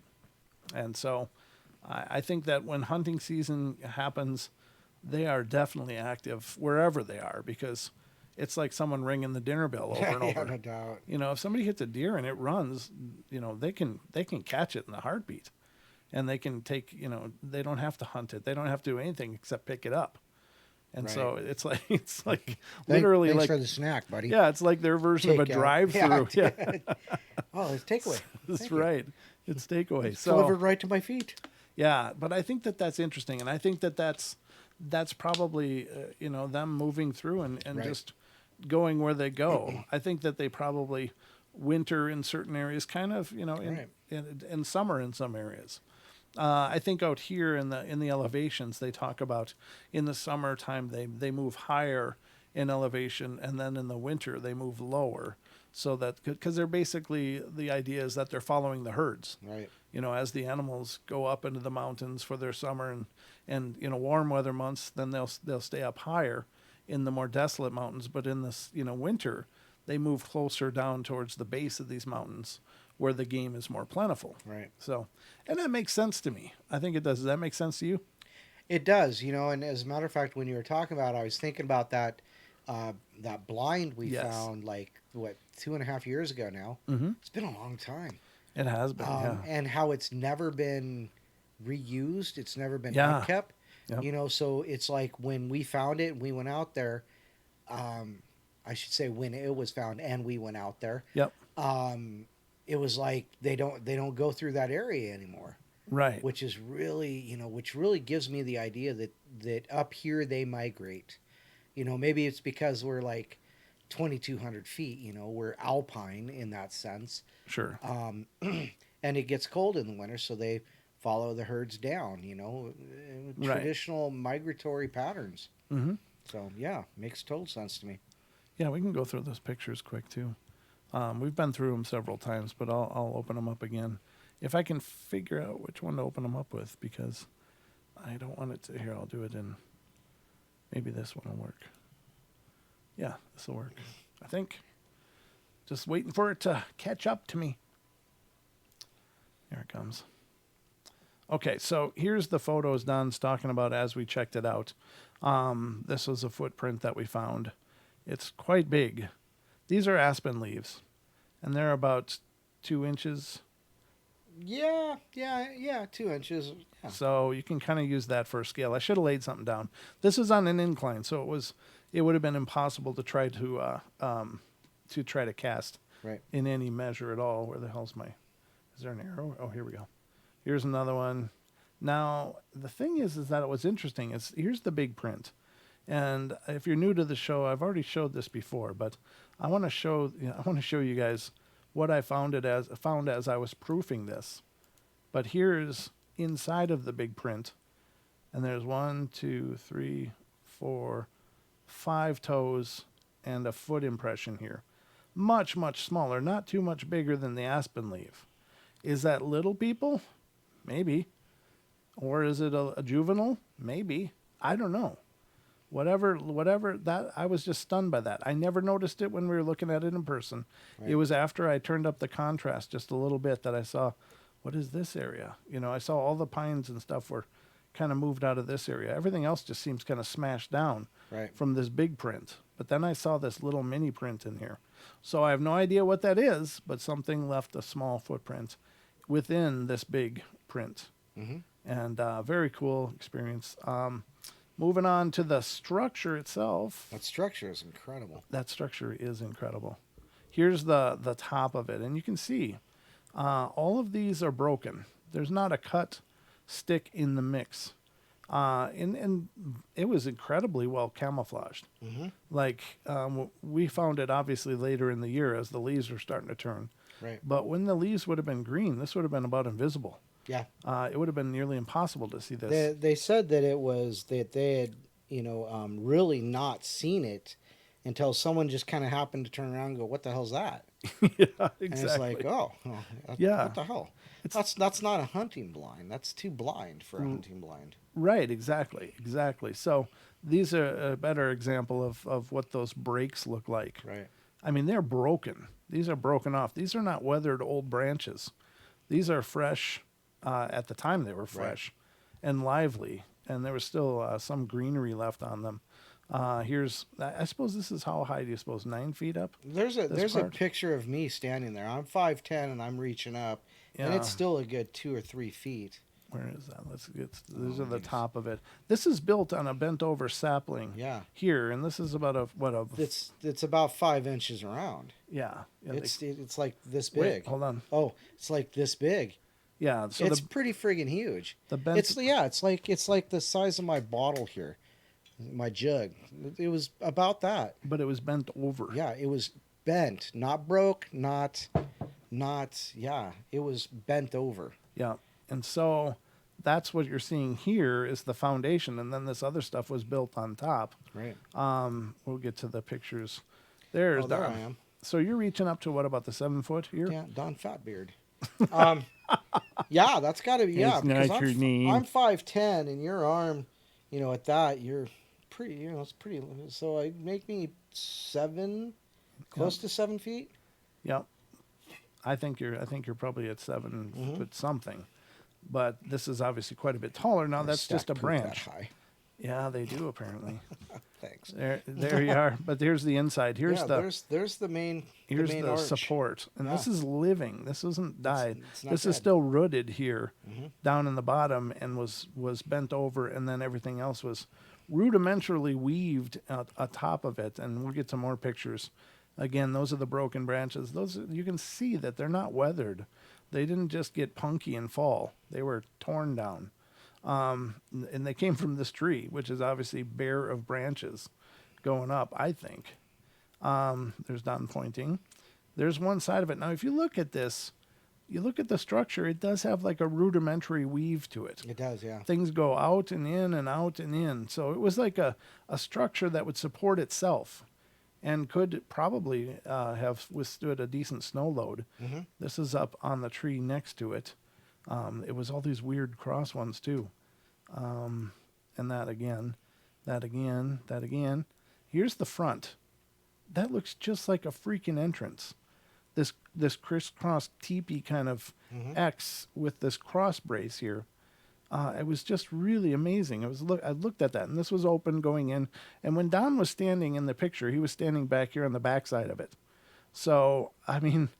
And so I think that when hunting season happens, they are definitely active wherever they are because it's like someone ringing the dinner bell over and over. Yeah, no doubt. If somebody hits a deer and it runs, they can catch it in a heartbeat. And they can take, they don't have to hunt it. They don't have to do anything except pick it up. And so it's like literally Thanks like for the snack, buddy. yeah, it's like their version of a Takeout. drive-through. Yeah, Oh, it's takeaway. that's Thank you. right. It's takeaway. It's So delivered right to my feet. yeah, but I think that that's interesting, and I think that that's probably them moving through and Right. just going where they go. I think that they probably winter in certain areas, kind of Right. in summer in some areas. I think out here in the elevations they talk about in the summertime they move higher in elevation, and then in the winter they move lower, so that because they're basically the idea is that they're following the herds. Right. As the animals go up into the mountains for their summer and warm weather months, then they'll stay up higher in the more desolate mountains. But in this winter, they move closer down towards the base of these mountains where the game is more plentiful. Right. So, and that makes sense to me. I think it does. Does that make sense to you? It does, and as a matter of fact, when you were talking about it, I was thinking about that that blind we Yes. found, like, 2.5 years ago now. Mm-hmm. It's been a long time. It has been, yeah. And how it's never been reused. It's never been Yeah. upkept. Yep. So it's like when we found it and we went out there, I should say when it was found and we went out there, Yep. it was like they don't go through that area anymore. Right. Which is really, which really gives me the idea that up here they migrate. Maybe it's because we're like 2,200 feet, we're alpine in that sense. Sure. And it gets cold in the winter, so they follow the herds down, Right. traditional migratory patterns. Mm-hmm. So, yeah, makes total sense to me. Yeah, we can go through those pictures quick too. We've been through them several times, but I'll open them up again. If I can figure out which one to open them up with, because I don't want it to. Here, I'll do it in. Maybe this one will work. Yeah, this will work. I think. Just waiting for it to catch up to me. Here it comes. Okay, so here's the photos Don's talking about as we checked it out. This was a footprint that we found. It's quite big. These are aspen leaves, and they're about 2 inches. Yeah, 2 inches. Yeah. So you can kind of use that for a scale. I should have laid something down. This is on an incline, so it would have been impossible to try to cast Right. in any measure at all. Where the hell's is there an arrow? Oh, here we go. Here's another one. Now, the thing is that it was interesting. Here's the big print. And if you're new to the show, I've already showed this before, but I want to show you guys what I found as I was proofing this. But here's inside of the big print, and there's 1, 2, 3, 4, 5 toes and a foot impression here. Much, much smaller, not too much bigger than the aspen leaf. Is that little people? Maybe. Or is it a juvenile? Maybe. I don't know. Whatever that, I was just stunned by that. I never noticed it when we were looking at it in person. Right. It was after I turned up the contrast just a little bit that I saw, what is this area? I saw all the pines and stuff were kind of moved out of this area. Everything else just seems kind of smashed down from this big print. But then I saw this little mini print in here. So I have no idea what that is, but something left a small footprint within this big print. Mm-hmm. And very cool experience. Moving on to the structure itself. That structure is incredible. Here's the top of it. And you can see all of these are broken. There's not a cut stick in the mix. And it was incredibly well camouflaged. Mm-hmm. Like we found it obviously later in the year as the leaves were starting to turn. Right. But when the leaves would have been green, this would have been about invisible. Yeah. It would have been nearly impossible to see this. They said that it was that they had, really not seen it until someone just kind of happened to turn around and go, "What the hell's that?" Yeah, exactly. And it's like, yeah, what the hell? That's not a hunting blind. That's too blind for a hunting blind. Right. Exactly. So these are a better example of what those breaks look like. Right. I mean, they're broken. These are broken off. These are not weathered old branches. These are fresh. At the time, they were fresh and lively, and there was still some greenery left on them. I suppose this is how high do you suppose? 9 feet up? There's a picture of me standing there. I'm 5'10" and I'm reaching up, and it's still a good 2 or 3 feet. Where is that? These are the top of it. This is built on a bent over sapling. Yeah. Here, and this is about It's about 5 inches around. Yeah. It's like this big. Wait, hold on. Oh, it's like this big. Yeah, so it's pretty friggin' huge. It's like the size of my bottle here, my jug. It was about that. But it was bent over. Yeah, it was bent, not broke, not. Yeah, it was bent over. Yeah, and so that's what you're seeing here is the foundation, and then this other stuff was built on top. Right. We'll get to the pictures. There I am. So you're reaching up to what about the 7 foot here? Yeah, Don Fatbeard. Yeah, that's got to be because I'm 5'10", and your arm, at that you're pretty, it's pretty. So I make me 7, close to 7 feet. Yep. I think you're probably at 7 foot something, but this is obviously quite a bit taller now. That's just a branch. That high. Yeah, they do apparently. Thanks. There you are. But here's the inside. There's the main. Here's the arch. support, and this is living. This isn't died. This dead. is still rooted here, down in the bottom, and was bent over, and then everything else was rudimentarily weaved atop of it. And we'll get some more pictures. Again, those are the broken branches. Those you can see that they're not weathered. They didn't just get punky and fall. They were torn down. And they came from this tree, which is obviously bare of branches going up, I think. There's Don pointing. There's one side of it. Now, if you look at this, you look at the structure, it does have like a rudimentary weave to it. It does, yeah. Things go out and in and out and in. So it was like a structure that would support itself and could probably have withstood a decent snow load. Mm-hmm. This is up on the tree next to it. It was all these weird cross ones too. And that again. Here's the front. That looks just like a freaking entrance. This crisscross teepee kind of X with this cross brace here. It was just really amazing. I looked at that, and this was open going in. And when Don was standing in the picture, he was standing back here on the backside of it. So, I mean,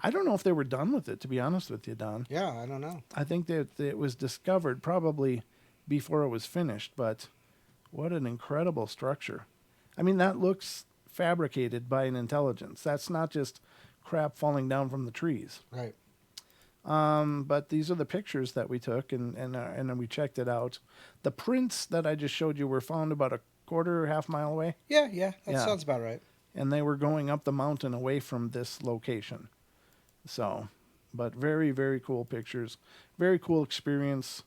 I don't know if they were done with it, to be honest with you, Don. Yeah, I don't know. I think that it was discovered probably before it was finished, but what an incredible structure. I mean, that looks fabricated by an intelligence. That's not just crap falling down from the trees. Right. But these are the pictures that we took, and then we checked it out. The prints that I just showed you were found about quarter, half mile away. Yeah, that Yeah. sounds about right. And they were going up the mountain away from this location. So, but very, very cool pictures. Very cool experience.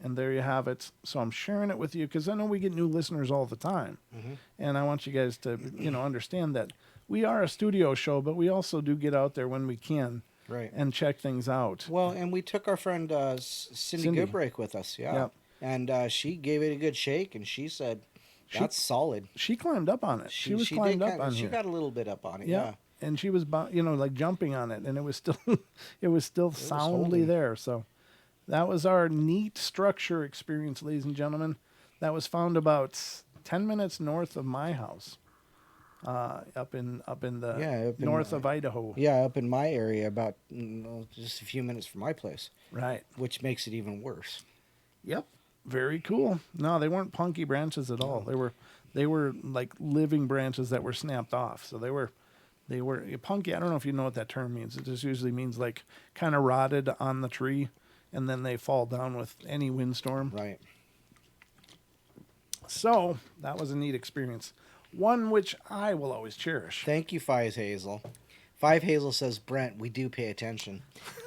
And there you have it. So I'm sharing it with you because I know we get new listeners all the time. Mm-hmm. And I want you guys to, understand that we are a studio show, but we also do get out there when we can Right. and check things out. Well, and we took our friend Cindy Cindy. Goodbreak with us, yeah. Yep. And she gave it a good shake, and she said, that's solid. She climbed up on it. She was she climbed did up on She here. got a little bit up on it, Yeah. yeah. And she was, like jumping on it, and it was still, it was still soundly holding. there. So that was our neat structure experience, ladies and gentlemen. That was found about 10 minutes north of my house, up in the north of Idaho. Yeah, up in my area, about just a few minutes from my place, Right. which makes it even worse. Yep. Very cool. No, they weren't punky branches at all. They were like living branches that were snapped off. So they were punky. I don't know if you know what that term means. It just usually means like kind of rotted on the tree, and then they fall down with any windstorm. Right. So that was a neat experience, one which I will always cherish. Thank you, Five Hazel. Five Hazel says, Brent, we do pay attention.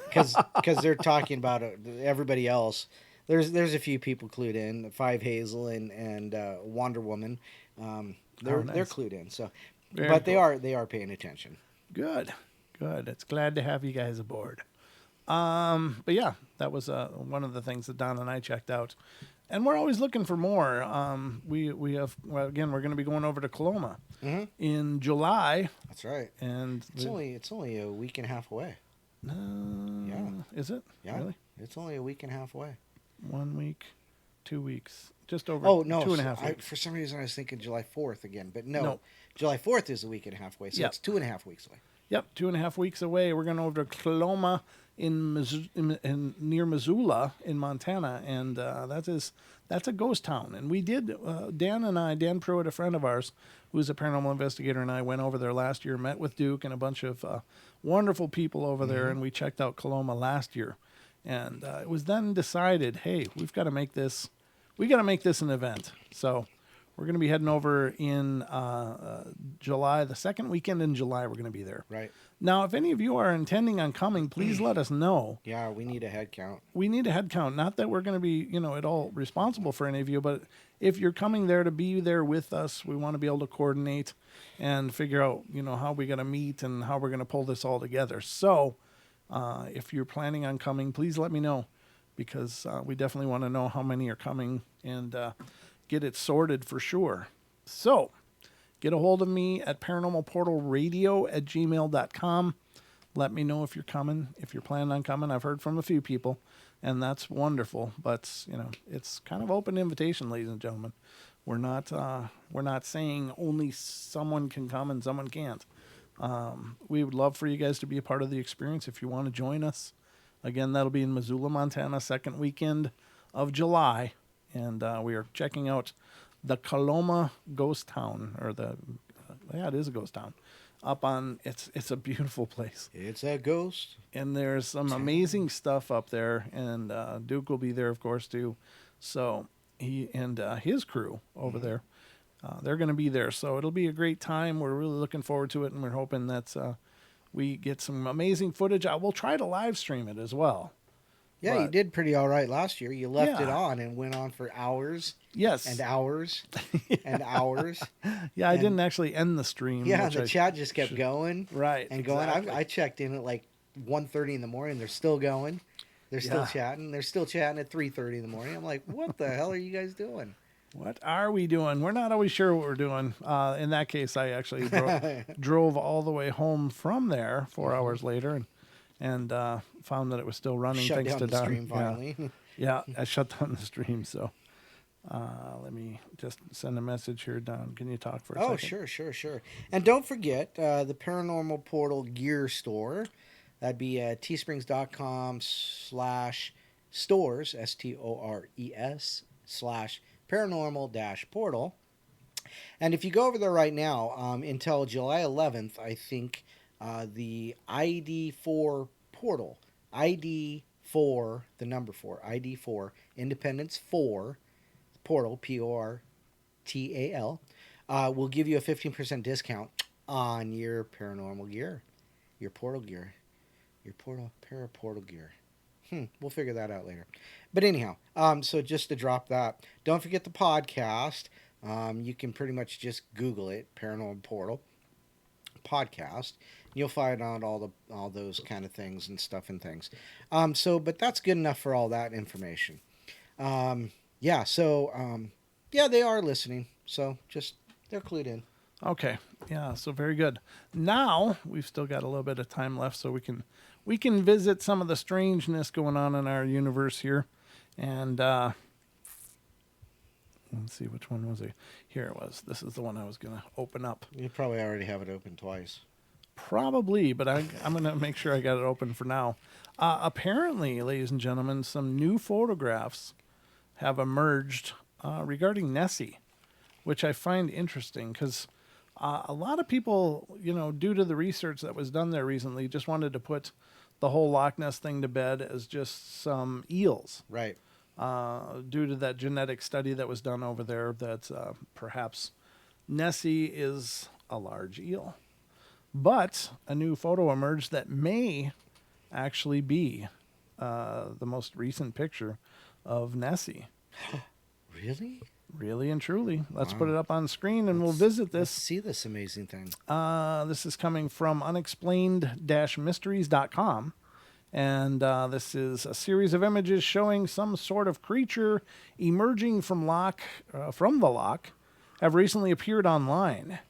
Because they're talking about everybody else. There's a few people clued in. Five Hazel and Wonder Woman. They're clued in. So, Very but cool. they are paying attention. Good. It's glad to have you guys aboard. But yeah, that was one of the things that Don and I checked out, and we're always looking for more. We have again, we're going to be going over to Coloma in July. That's right. And It's only a week and a half away. Yeah. Is it? Yeah. Really? It's only a week and a half away. 1 week, 2 weeks, just over. Oh no! 2.5 weeks. For some reason, I was thinking July 4th again, but no. No. July 4th is a week and a half away, so Yep. it's 2.5 weeks away. Yep, 2.5 weeks away. We're going over to Coloma in near Missoula in Montana, and that's a ghost town. And we did Dan Pruitt, a friend of ours, who's a paranormal investigator, and I went over there last year, met with Duke and a bunch of wonderful people over there, and we checked out Coloma last year. And it was then decided, hey, we've got to make this. We got to make this an event. So we're going to be heading over in July, the second weekend in July. We're going to be there. Right. Now, if any of you are intending on coming, please let us know. Yeah, we need a head count. We need a head count. Not that we're going to be, at all responsible for any of you, but if you're coming there to be there with us, we want to be able to coordinate and figure out, how we got to meet and how we're going to pull this all together. So, if you're planning on coming, please let me know, because we definitely want to know how many are coming and get it sorted for sure. So, get a hold of me at paranormalportalradio@gmail.com. Let me know if you're coming, if you're planning on coming. I've heard from a few people, and that's wonderful. But, it's kind of open invitation, ladies and gentlemen. We're not saying only someone can come and someone can't. We would love for you guys to be a part of the experience if you want to join us. Again, that'll be in Missoula, Montana, second weekend of July. And we are checking out the Coloma Ghost Town, or it is a ghost town. It's a beautiful place. It's a ghost. And there's some amazing stuff up there. And Duke will be there, of course, too. So he and his crew over there, they're going to be there. So it'll be a great time. We're really looking forward to it, and we're hoping that we get some amazing footage. We'll try to live stream it as well. Yeah, you did pretty all right last year. You left it Yeah. on and went on for hours. Yes. And hours and hours. Yeah, I didn't actually end the stream. Yeah, the chat just kept going. Right. And going. Exactly. I checked in at like 1:30 in the morning. They're still going. They're still chatting. They're still chatting at 3:30 in the morning. I'm like, what the hell are you guys doing? What are we doing? We're not always sure what we're doing. In that case, I actually drove all the way home from there 4 hours later and found that it was still running. Shut thanks down to the Don. stream finally. Yeah, I shut down the stream. So let me just send a message here, Don. Can you talk for a second? Oh, sure. And don't forget the Paranormal Portal gear store. That'd be teesprings.com/stores, STORES/paranormal-portal. And if you go over there right now, until July 11th, I think the ID4 portal, ID4, the number 4, ID4, Independence 4, portal, Tal, will give you a 15% discount on your paranormal gear, your portal gear, your paraportal gear. We'll figure that out later. But anyhow, so just to drop that, don't forget the podcast. You can pretty much just Google it, Paranormal Portal podcast. You'll find out all those kind of things and stuff and things. But that's good enough for all that information. Yeah. Yeah, they are listening. So just they're clued in. Okay. Yeah. So very good. Now we've still got a little bit of time left, so we can visit some of the strangeness going on in our universe here, and let's see, which one was it? Here it was. This is the one I was gonna open up. You probably already have it open twice. Probably, but I'm gonna make sure I got it open for now. Apparently, ladies and gentlemen, some new photographs have emerged regarding Nessie, which I find interesting because a lot of people, due to the research that was done there recently, just wanted to put the whole Loch Ness thing to bed as just some eels. Right. Due to that genetic study that was done over there, that perhaps Nessie is a large eel. But a new photo emerged that may actually be the most recent picture of Nessie. Really? Really and truly. Let's put it up on screen and we'll visit this. Let's see this amazing thing. This is coming from unexplained-mysteries.com. And this is a series of images showing some sort of creature emerging from the loch have recently appeared online.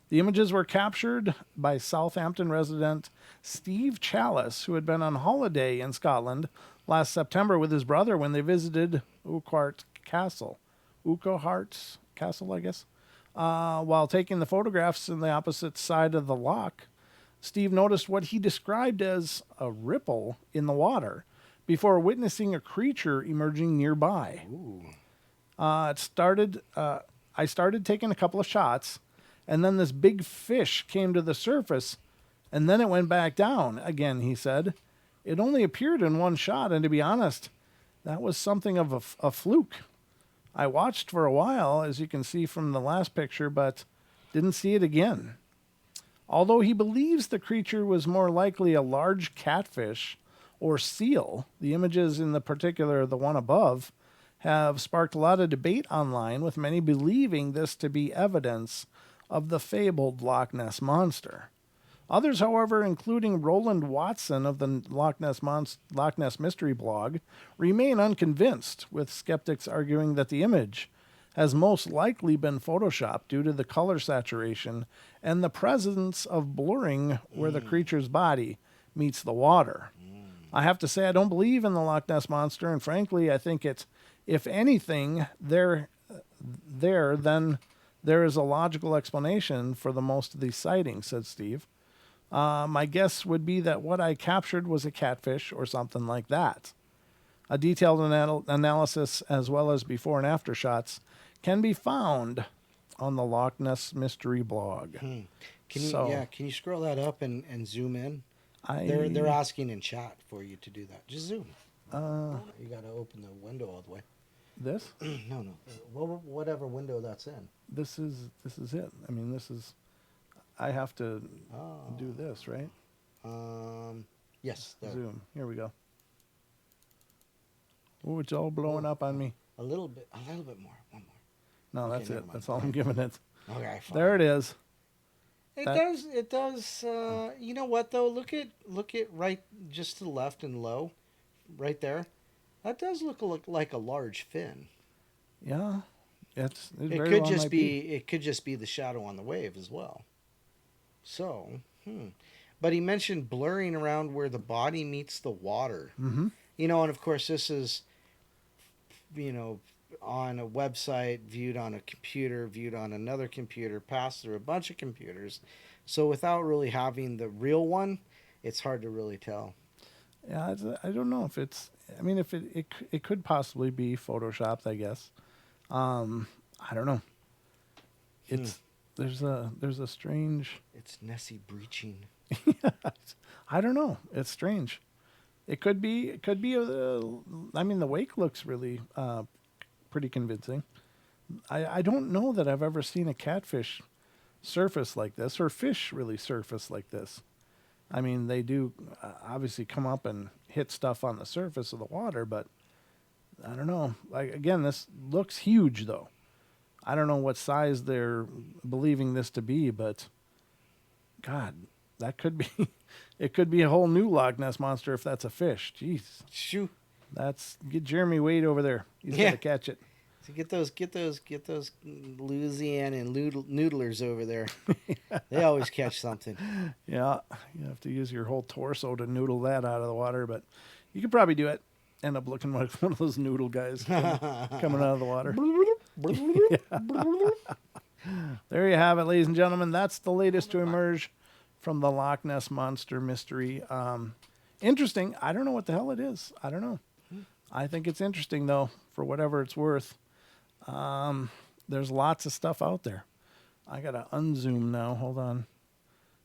The images were captured by Southampton resident Steve Chalice, who had been on holiday in Scotland last September with his brother when they visited Urquhart Castle. Urquhart Castle, I guess. While taking the photographs on the opposite side of the loch, Steve noticed what he described as a ripple in the water before witnessing a creature emerging nearby. Ooh. I started taking a couple of shots, and then this big fish came to the surface, and then it went back down again, he said. It only appeared in one shot, and to be honest, that was something of a fluke. I watched for a while, as you can see from the last picture, but didn't see it again. Although he believes the creature was more likely a large catfish or seal, the images in the particular, the one above, have sparked a lot of debate online, with many believing this to be evidence of the fabled Loch Ness Monster. Others, however, including Roland Watson of the Loch Ness Mystery blog, remain unconvinced, with skeptics arguing that the image has most likely been photoshopped due to the color saturation and the presence of blurring where the creature's body meets the water. I have to say I don't believe in the Loch Ness Monster, and frankly, I think it's, if anything, then there is a logical explanation for the most of these sightings, said Steve. My guess would be that what I captured was a catfish or something like that. A detailed analysis, as well as before and after shots, can be found on the Loch Ness Mystery blog. Can you scroll that up and zoom in? They're They're asking in chat for you to do that. Just zoom. You got to open the window all the way. This? No. Whatever window that's in. This is it. I mean, I have to do this, right? Yes. There. Zoom. Here we go. Oh, it's all blowing up on me. A little bit more. One more. No, Okay, that's never it. mind. That's all I'm giving it. Okay, fine. There it is. It does. You know what though? Look at right, just to the left and low, right there. That does look like a large fin. Yeah, it It could just be. It could just be the shadow on the wave as well. So, but he mentioned blurring around where the body meets the water. Mm-hmm. And of course this is, on a website, viewed on a computer, viewed on another computer, passed through a bunch of computers. So without really having the real one, it's hard to really tell. Yeah, I don't know if it's. I mean, if it could possibly be photoshopped, I guess. I don't know. It's there's a strange. It's Nessie breaching. I don't know. It's strange. It could be. I mean, the wake looks really pretty convincing. I don't know that I've ever seen a catfish surface like this, or fish really surface like this. I mean, they do obviously come up and hit stuff on the surface of the water, but I don't know. Like again, this looks huge though. I don't know what size they're believing this to be, but God, that could be it could be a whole new Loch Ness monster if that's a fish. Jeez. Shoo. That's get Jeremy Wade over there. He's got to catch it. So get those Louisiana and noodlers over there. They always catch something. Yeah, you have to use your whole torso to noodle that out of the water, but you could probably do it. End up looking like one of those noodle guys coming out of the water. There you have it, ladies and gentlemen. That's the latest to emerge from the Loch Ness Monster mystery. Interesting. I don't know what the hell it is. I don't know. I think it's interesting, though, for whatever it's worth. There's lots of stuff out there. I got to unzoom now. Hold on.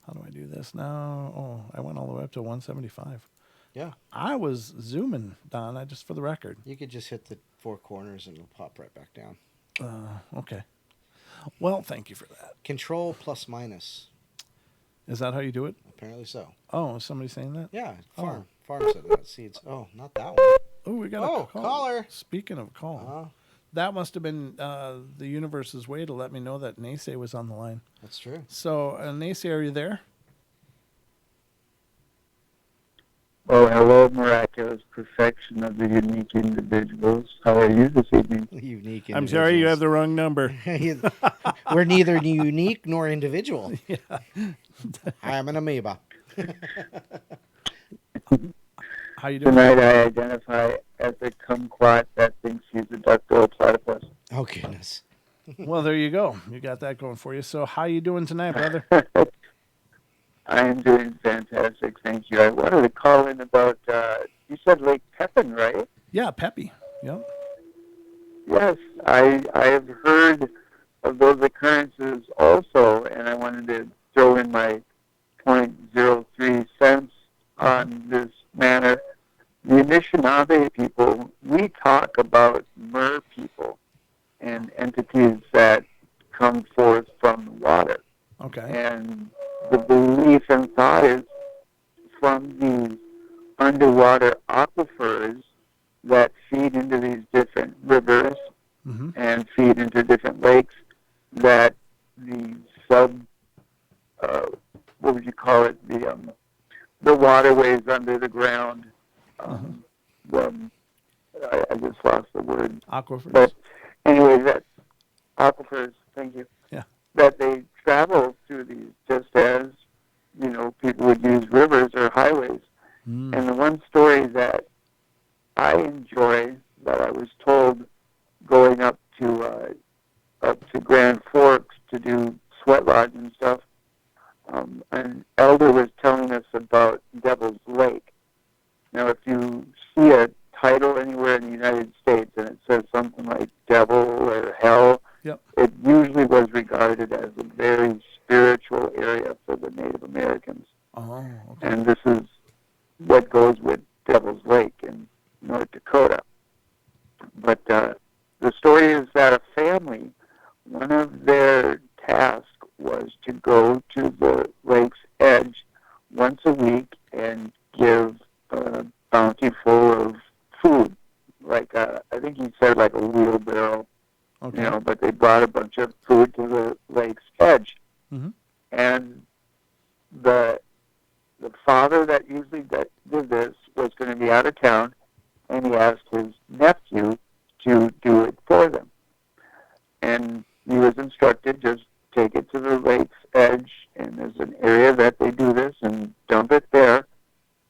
How do I do this now? Oh, I went all the way up to 175. Yeah. I was zooming, Don, just for the record. You could just hit the four corners and it'll pop right back down. Okay. Well, thank you for that. Control plus minus. Is that how you do it? Apparently so. Oh, is somebody saying that? Yeah. Farm said that. Seeds. Oh, not that one. Oh, we got a call. Caller. Speaking of call, that must have been the universe's way to let me know that Naysay was on the line. That's true. So, Naysay, are you there? Oh, hello, miraculous perfection of the unique individuals. How are you this evening? Unique. I'm sorry, you have the wrong number. We're neither unique nor individual. Yeah. I am an amoeba. How you doing? Tonight I identify as a kumquat that thinks he's a duck-billed platypus. Oh, goodness. Well, there you go. You got that going for you. So how you doing tonight, brother? I am doing fantastic, thank you. I wanted to call in about, you said Lake Pepin, right? Yeah, Peppy. Yep. Yes, I have heard of those occurrences also, and I wanted to throw in my .03 cents on this matter. The Anishinaabe people, we talk about mer people and entities that come forth from the water. Okay. And the belief and thought is from these underwater aquifers that feed into these different rivers and feed into different lakes, that the what would you call it, the waterways under the ground, I just lost the word. Aquifers. But anyway, that aquifers, thank you. Yeah. That they travel through these just as, people would use rivers or highways. And the one story that I enjoy, that I was told going up to Grand Forks to do sweat lodge and stuff, an elder was telling us about Devil's Lake. Now, if you see a title anywhere in the United States and it says something like devil or hell, it usually was regarded as a very spiritual area for the Native Americans. Oh, okay. And this is what goes with Devil's Lake in North Dakota. But the story is that a family, one of their tasks was to go to the lake's edge once a week and give a bounty full of food. Like, I think he said like a wheelbarrow, but they brought a bunch of food to the lake's edge. And the father that usually did this was going to be out of town, and he asked his nephew to do it for them. And he was instructed, just take it to the lake's edge, and there's an area that they do this, and dump it there,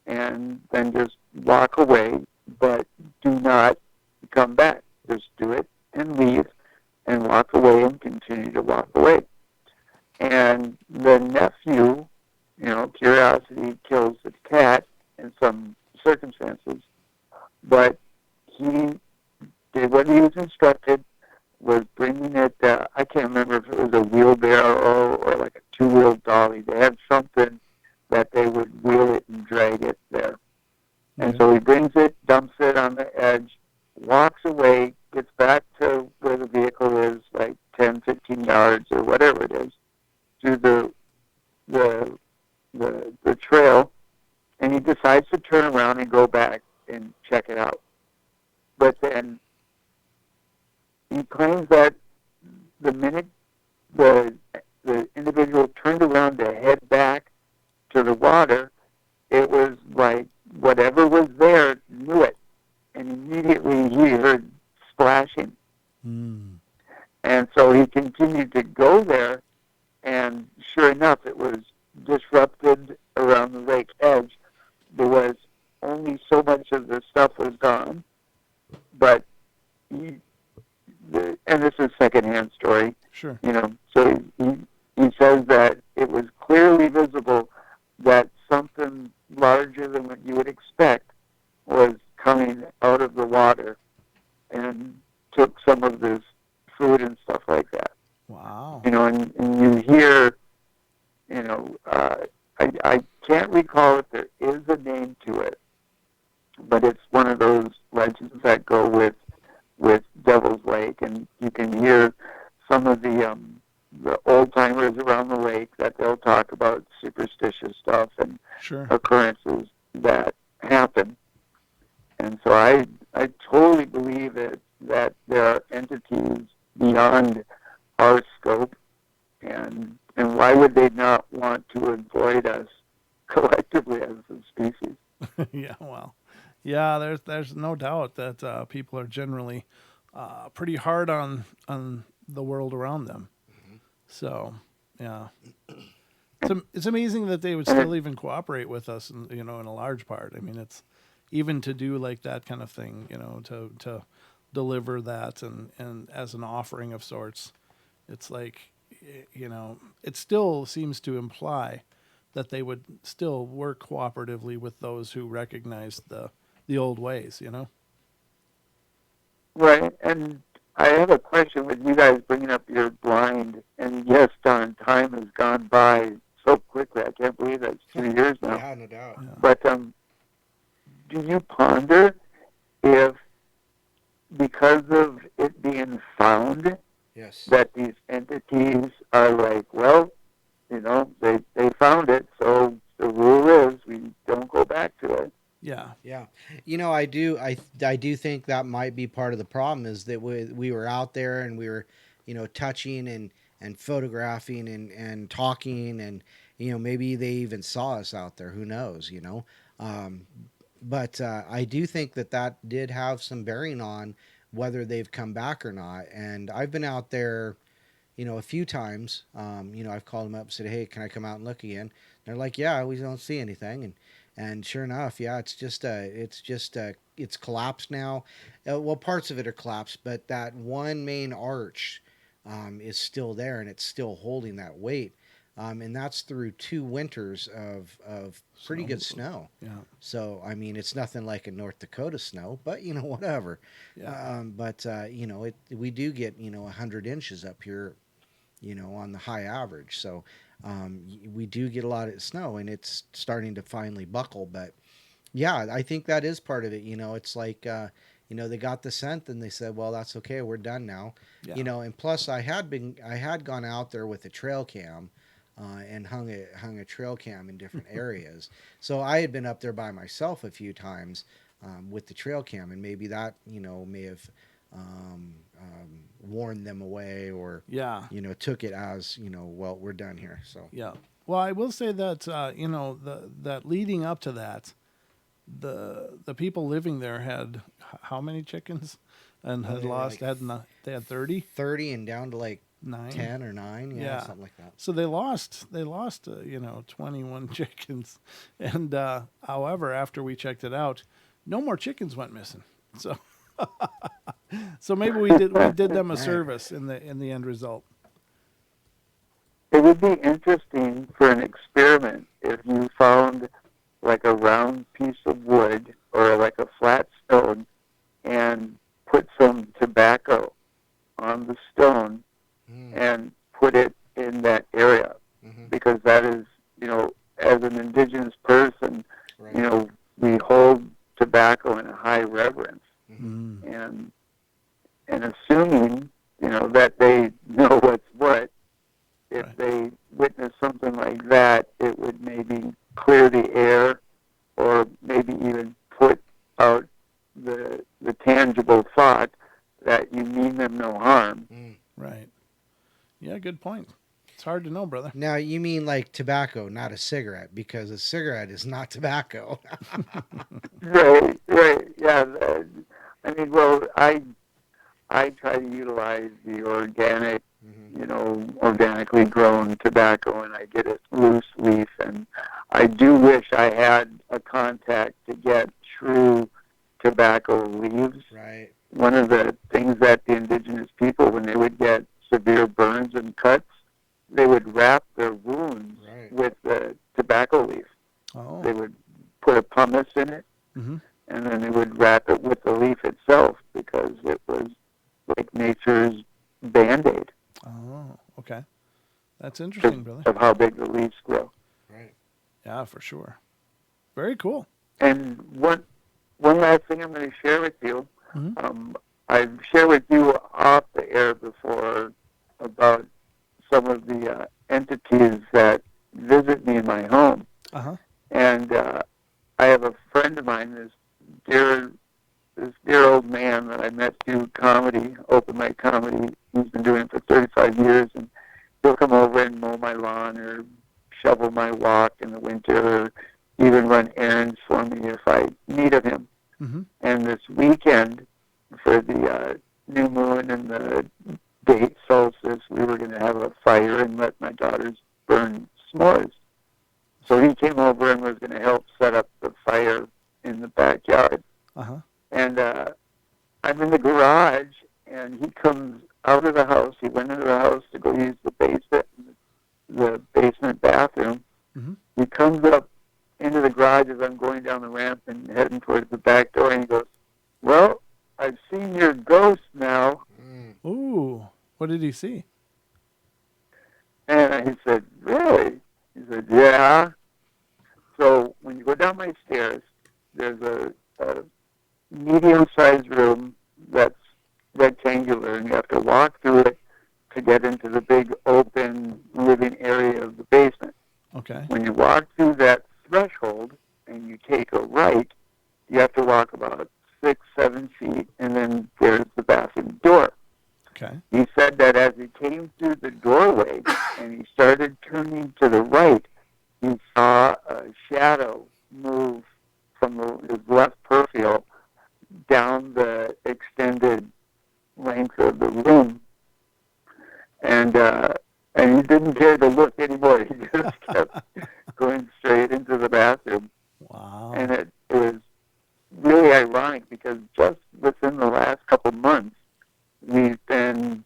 and then just walk away, but do not come back. Just do it and leave, and walk away and continue to walk away. And the nephew, curiosity kills the cat in some circumstances, but he did what he was instructed, was bringing it, I can't remember if it was a wheelbarrow or like a two-wheel dolly. They had something that they would wheel it and drag it there. And so he brings it, dumps it on the edge, walks away, gets back to where the vehicle is, like 10, 15 yards or whatever it is, through the trail, and he decides to turn around and go back and check it out. But then he claims that the minute the individual turned around to head back to the water, it was like whatever was there knew it, and immediately he heard splashing. And so he continued to go there, and sure enough, it was disrupted around the lake edge. There was only so much of the stuff was gone, but and this is secondhand story. Sure. So he says that it was clearly visible that something larger than what you would expect was coming out of the water and took some of this food and stuff like that. Wow. And you hear, I can't recall if there is a name to it, but it's one of those legends that go with Devil's Lake, and you can hear some of the old timers around the lake that they'll talk about superstitious stuff and Sure. occurrences that happen. And so I totally believe that there are entities beyond our scope, and why would they not want to avoid us collectively as a species? Yeah, well, yeah, there's no doubt that people are generally pretty hard on the world around them. So, yeah, it's amazing that they would still even cooperate with us, in a large part. I mean, it's even to do like that kind of thing, to deliver that and as an offering of sorts. It's like, it still seems to imply that they would still work cooperatively with those who recognize the old ways, Right. And I have a question with you guys bringing up your blind. And yes, Don, time has gone by so quickly. I can't believe that's 2 years now. Yeah, no doubt. Yeah. But do you ponder if, because of it being found, Yes. that these entities are like, well, they found it, so the rule is we don't go back to it. Yeah. Yeah, I do think that might be part of the problem is that we were out there and we were, touching and photographing and talking and maybe they even saw us out there. Who knows? Um, but I do think that did have some bearing on whether they've come back or not. And I've been out there, a few times. I've called them up and said, "Hey, can I come out and look again?" They're like, "Yeah, we don't see anything." And sure enough, yeah, it's collapsed now. Well, parts of it are collapsed, but that one main arch is still there, and it's still holding that weight. And that's through 2 winters of pretty good snow. Yeah. So I mean, it's nothing like a North Dakota snow, but whatever. Yeah. But we do get 100 inches up here, on the high average. So we do get a lot of snow, and it's starting to finally buckle. But yeah, I think that is part of it. It's like they got the scent and they said, well, that's okay, we're done now. Yeah. And plus I had gone out there with a trail cam. And hung a trail cam in different areas. So I had been up there by myself a few times with the trail cam, and maybe that may have warned them away, or Yeah. took it as well, we're done here. So Yeah. Well, I will say that that leading up to that, the people living there had how many chickens, and had lost they had 30 and down to like 9 10 or 9, Yeah. something like that. So they lost 21 chickens, and however, after we checked it out, no more chickens went missing. So so maybe we did them a service in the end result. It would be interesting for an experiment if you found like a round piece of wood or like a flat stone and put some tobacco on the stone and put it in that area, because that is, as an indigenous person, we hold tobacco in a high reverence. And Yeah, good point. It's hard to know, brother. Now, you mean like tobacco, not a cigarette, because a cigarette is not tobacco. Right, right, yeah. I mean, well, I try to utilize the organic, organically grown tobacco, and I get it loose leaf. And I do wish I had a contact to get true tobacco leaves. Right. One of the things that the indigenous people, when they would get severe burns and cuts, they would wrap their wounds with the tobacco leaf. Oh. They would put a pumice in it, Mm-hmm. and then they would wrap it with the leaf itself because it was like nature's Band-Aid. Oh, okay. That's interesting, brother. Of how big the leaves grow. Right. Yeah, for sure. Very cool. And one last thing I'm going to share with you. Mm-hmm. I've shared with you off the air before about some of the entities that visit me in my home. Uh-huh. And I have a friend of mine, this dear old man that I met through comedy, open mic comedy. He's been doing it for 35 years, and he'll come over and mow my lawn or shovel my walk in the winter, or even run errands for me if I needed him. Mm-hmm. And this weekend, for the new moon and the date solstice, we were going to have a fire and let my daughters burn s'mores. So he came over and was going to help set up the fire in the backyard. Uh-huh. And I'm in the garage, and he comes out of the house. He went into the house to go use the basement bathroom. Mm-hmm. He comes up into the garage as I'm going down the ramp and heading towards the back door, and he goes, "Well, I've seen your ghost now." Ooh, what did he see? And he said, "Really?" He said, "Yeah." So when you go down my stairs, there's a medium-sized room that's rectangular, and you have to walk through it to get into the big open living area of the basement. Okay. When you walk through that threshold and you take a right, you have to walk about 6-7 feet, and then there's the bathroom door. Okay. He said that as he came through the doorway and he started turning to the right, he saw a shadow move from his left peripheral down the extended length of the room, and he didn't care to look anymore. He just kept going straight into the bathroom. Wow. And it was really ironic because just within the last couple months, we've been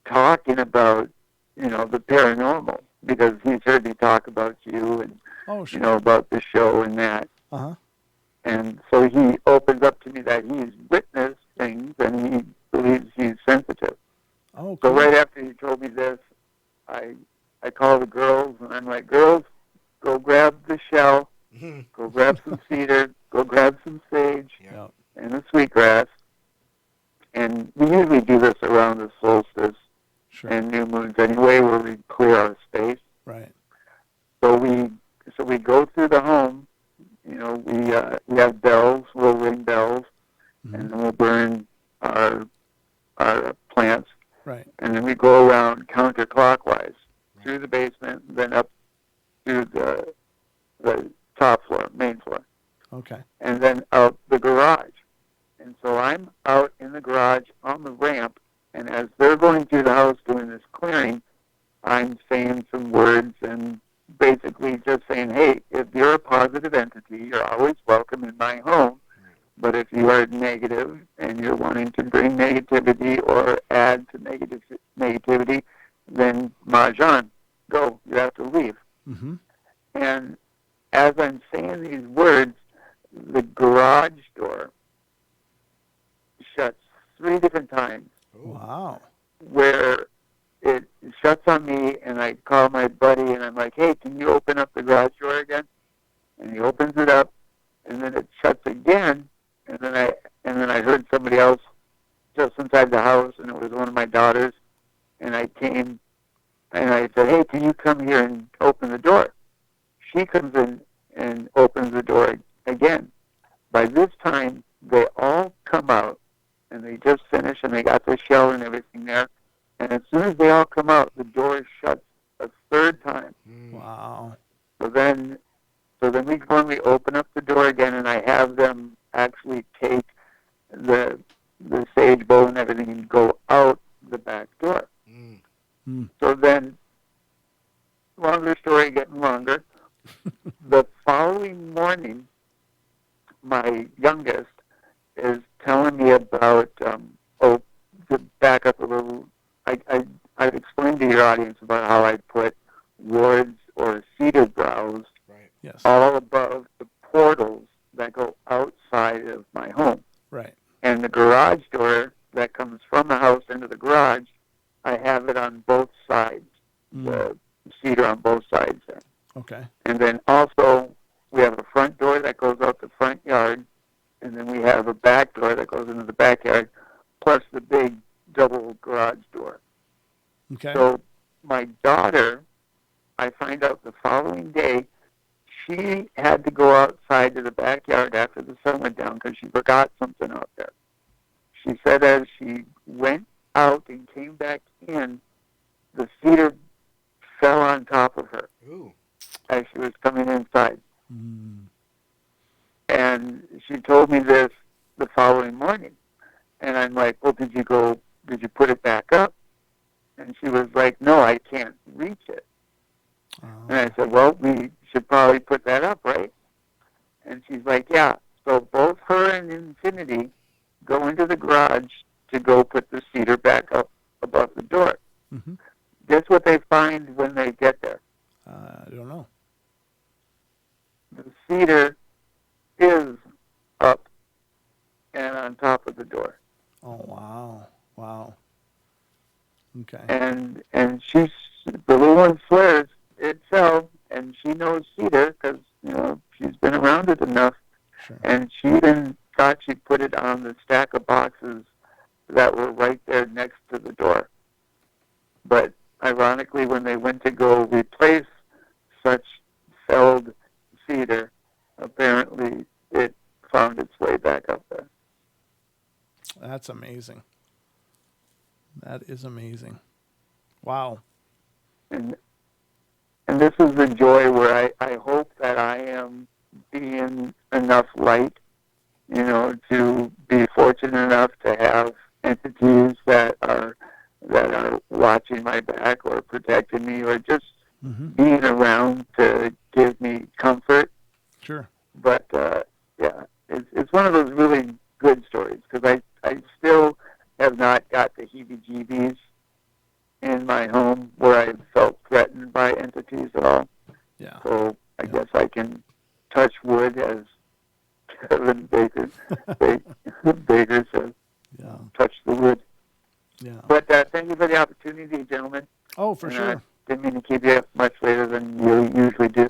talking about, the paranormal, because he's heard me talk about you and, sure. about the show and that. Uh-huh. And so he opens up to me that he's witnessed things and he believes he's sensitive. Oh, cool. So right after he told me this, I call the girls and I'm like, "Girls, go grab the shell, go grab some cedar, go grab some sage and the sweetgrass." And we usually do this around the solstice and new moons anyway, where we clear our space. Right. So we go through the home. We have bells. We'll ring bells, and then we'll burn our plants. Right. And then we go around counterclockwise through the basement, then up through the top floor, main floor. Okay. And then out the garage. And so I'm out in the garage on the ramp, and as they're going through the house doing this clearing, I'm saying some words and basically just saying, "Hey, if you're a positive entity, you're always welcome in my home. But if you are negative and you're wanting to bring negativity or add to negativity, then Mahjong, go. You have to leave." Mm-hmm. And as I'm saying these words, the garage door shuts 3 different times. Wow. Where it shuts on me, and I call my buddy, and I'm like, "Hey, can you open up the garage door again?" And he opens it up, and then it shuts again, and then I heard somebody else just inside the house, and it was one of my daughters, and I came, and I said, "Hey, can you come here and open the door?" She comes in and opens the door again. By this time, they all come out, and they just finished, and they got the shell and everything there. And as soon as they all come out, the door shuts a third time. Wow. So then we go and we open up the door again, and I have them actually take the sage bowl and everything and go out the back door. So then, longer story getting longer. The following morning, my youngest is telling me about, to back up a little, I've explained to your audience about how I put wards or cedar browse Yes. all above the portals that go outside of my home. Right. And the garage door that comes from the house into the garage, I have it on both sides, the cedar on both sides there. Okay. And then also, we have a front door that goes out the front yard, and then we have a back door that goes into the backyard, plus the big double garage door. Okay. So my daughter, I find out the following day, she had to go outside to the backyard after the sun went down because she forgot something out there. She said as she went out and came back in, the cedar fell on top of her as she was coming inside. And she told me this the following morning. And I'm like, well, did you put it back up? And she was like, no, I can't reach it. And I said, well, we should probably put that up, right? And she's like, yeah. So both her and Infinity go into the garage to go put the cedar back up above the door. Guess what they find when they get there? I don't know. The cedar is up and on top of the door. Oh, wow. Wow. Okay. And she's, the little one swears itself, and she knows cedar because, she's been around it enough. Sure. And she even thought she put it on the stack of boxes that were right there next to the door. But ironically, when they went to go replace such felled cedar, apparently it found its way back up there. That's amazing. That is amazing. Wow. And this is the joy where I hope that I am being enough light, to be fortunate enough to have entities that are watching my back or protecting me or just being around to give me comfort. Sure. But yeah, it's one of those really good stories because I still have not got the heebie-jeebies in my home where I felt threatened by entities at all. Yeah. So I guess I can touch wood, as Kevin Baker says. Yeah. Touch the wood. Yeah. But thank you for the opportunity, gentlemen. Oh, for sure. Didn't mean to keep you up much later than you usually do.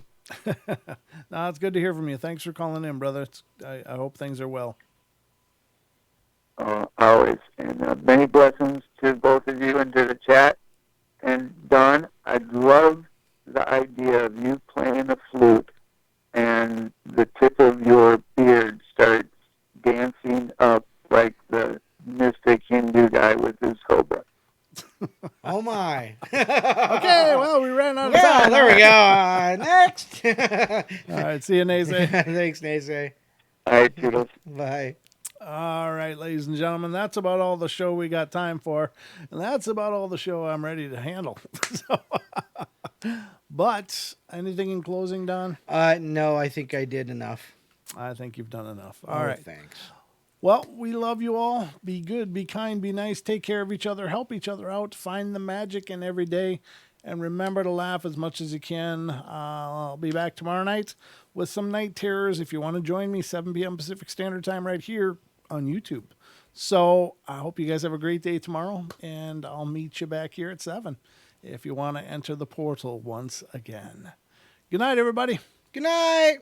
No, it's good to hear from you. Thanks for calling in, brother. I hope things are well. Always. And many blessings to both of you and to the chat. And Don, I'd love the idea of you playing the flute and the tip of your beard starts dancing up like the mystic Hindu guy with his cobra. Oh my. Okay, well, we ran out of Yeah, time. there we go. Next. All right, see you, Naze. Thanks, Naze. All right, toodles. Bye. All right, ladies and gentlemen, that's about all the show we got time for, and that's about all the show I'm ready to handle. But anything in closing, Don? No, I think I did enough. I think you've done enough. All right. Thanks. Well, we love you all. Be good, be kind, be nice, take care of each other, help each other out, find the magic in every day, and remember to laugh as much as you can. I'll be back tomorrow night with some night terrors. If you want to join me, 7 p.m. Pacific Standard Time right here on YouTube. So I hope you guys have a great day tomorrow, and I'll meet you back here at 7 if you want to enter the portal once again. Good night, everybody. Good night.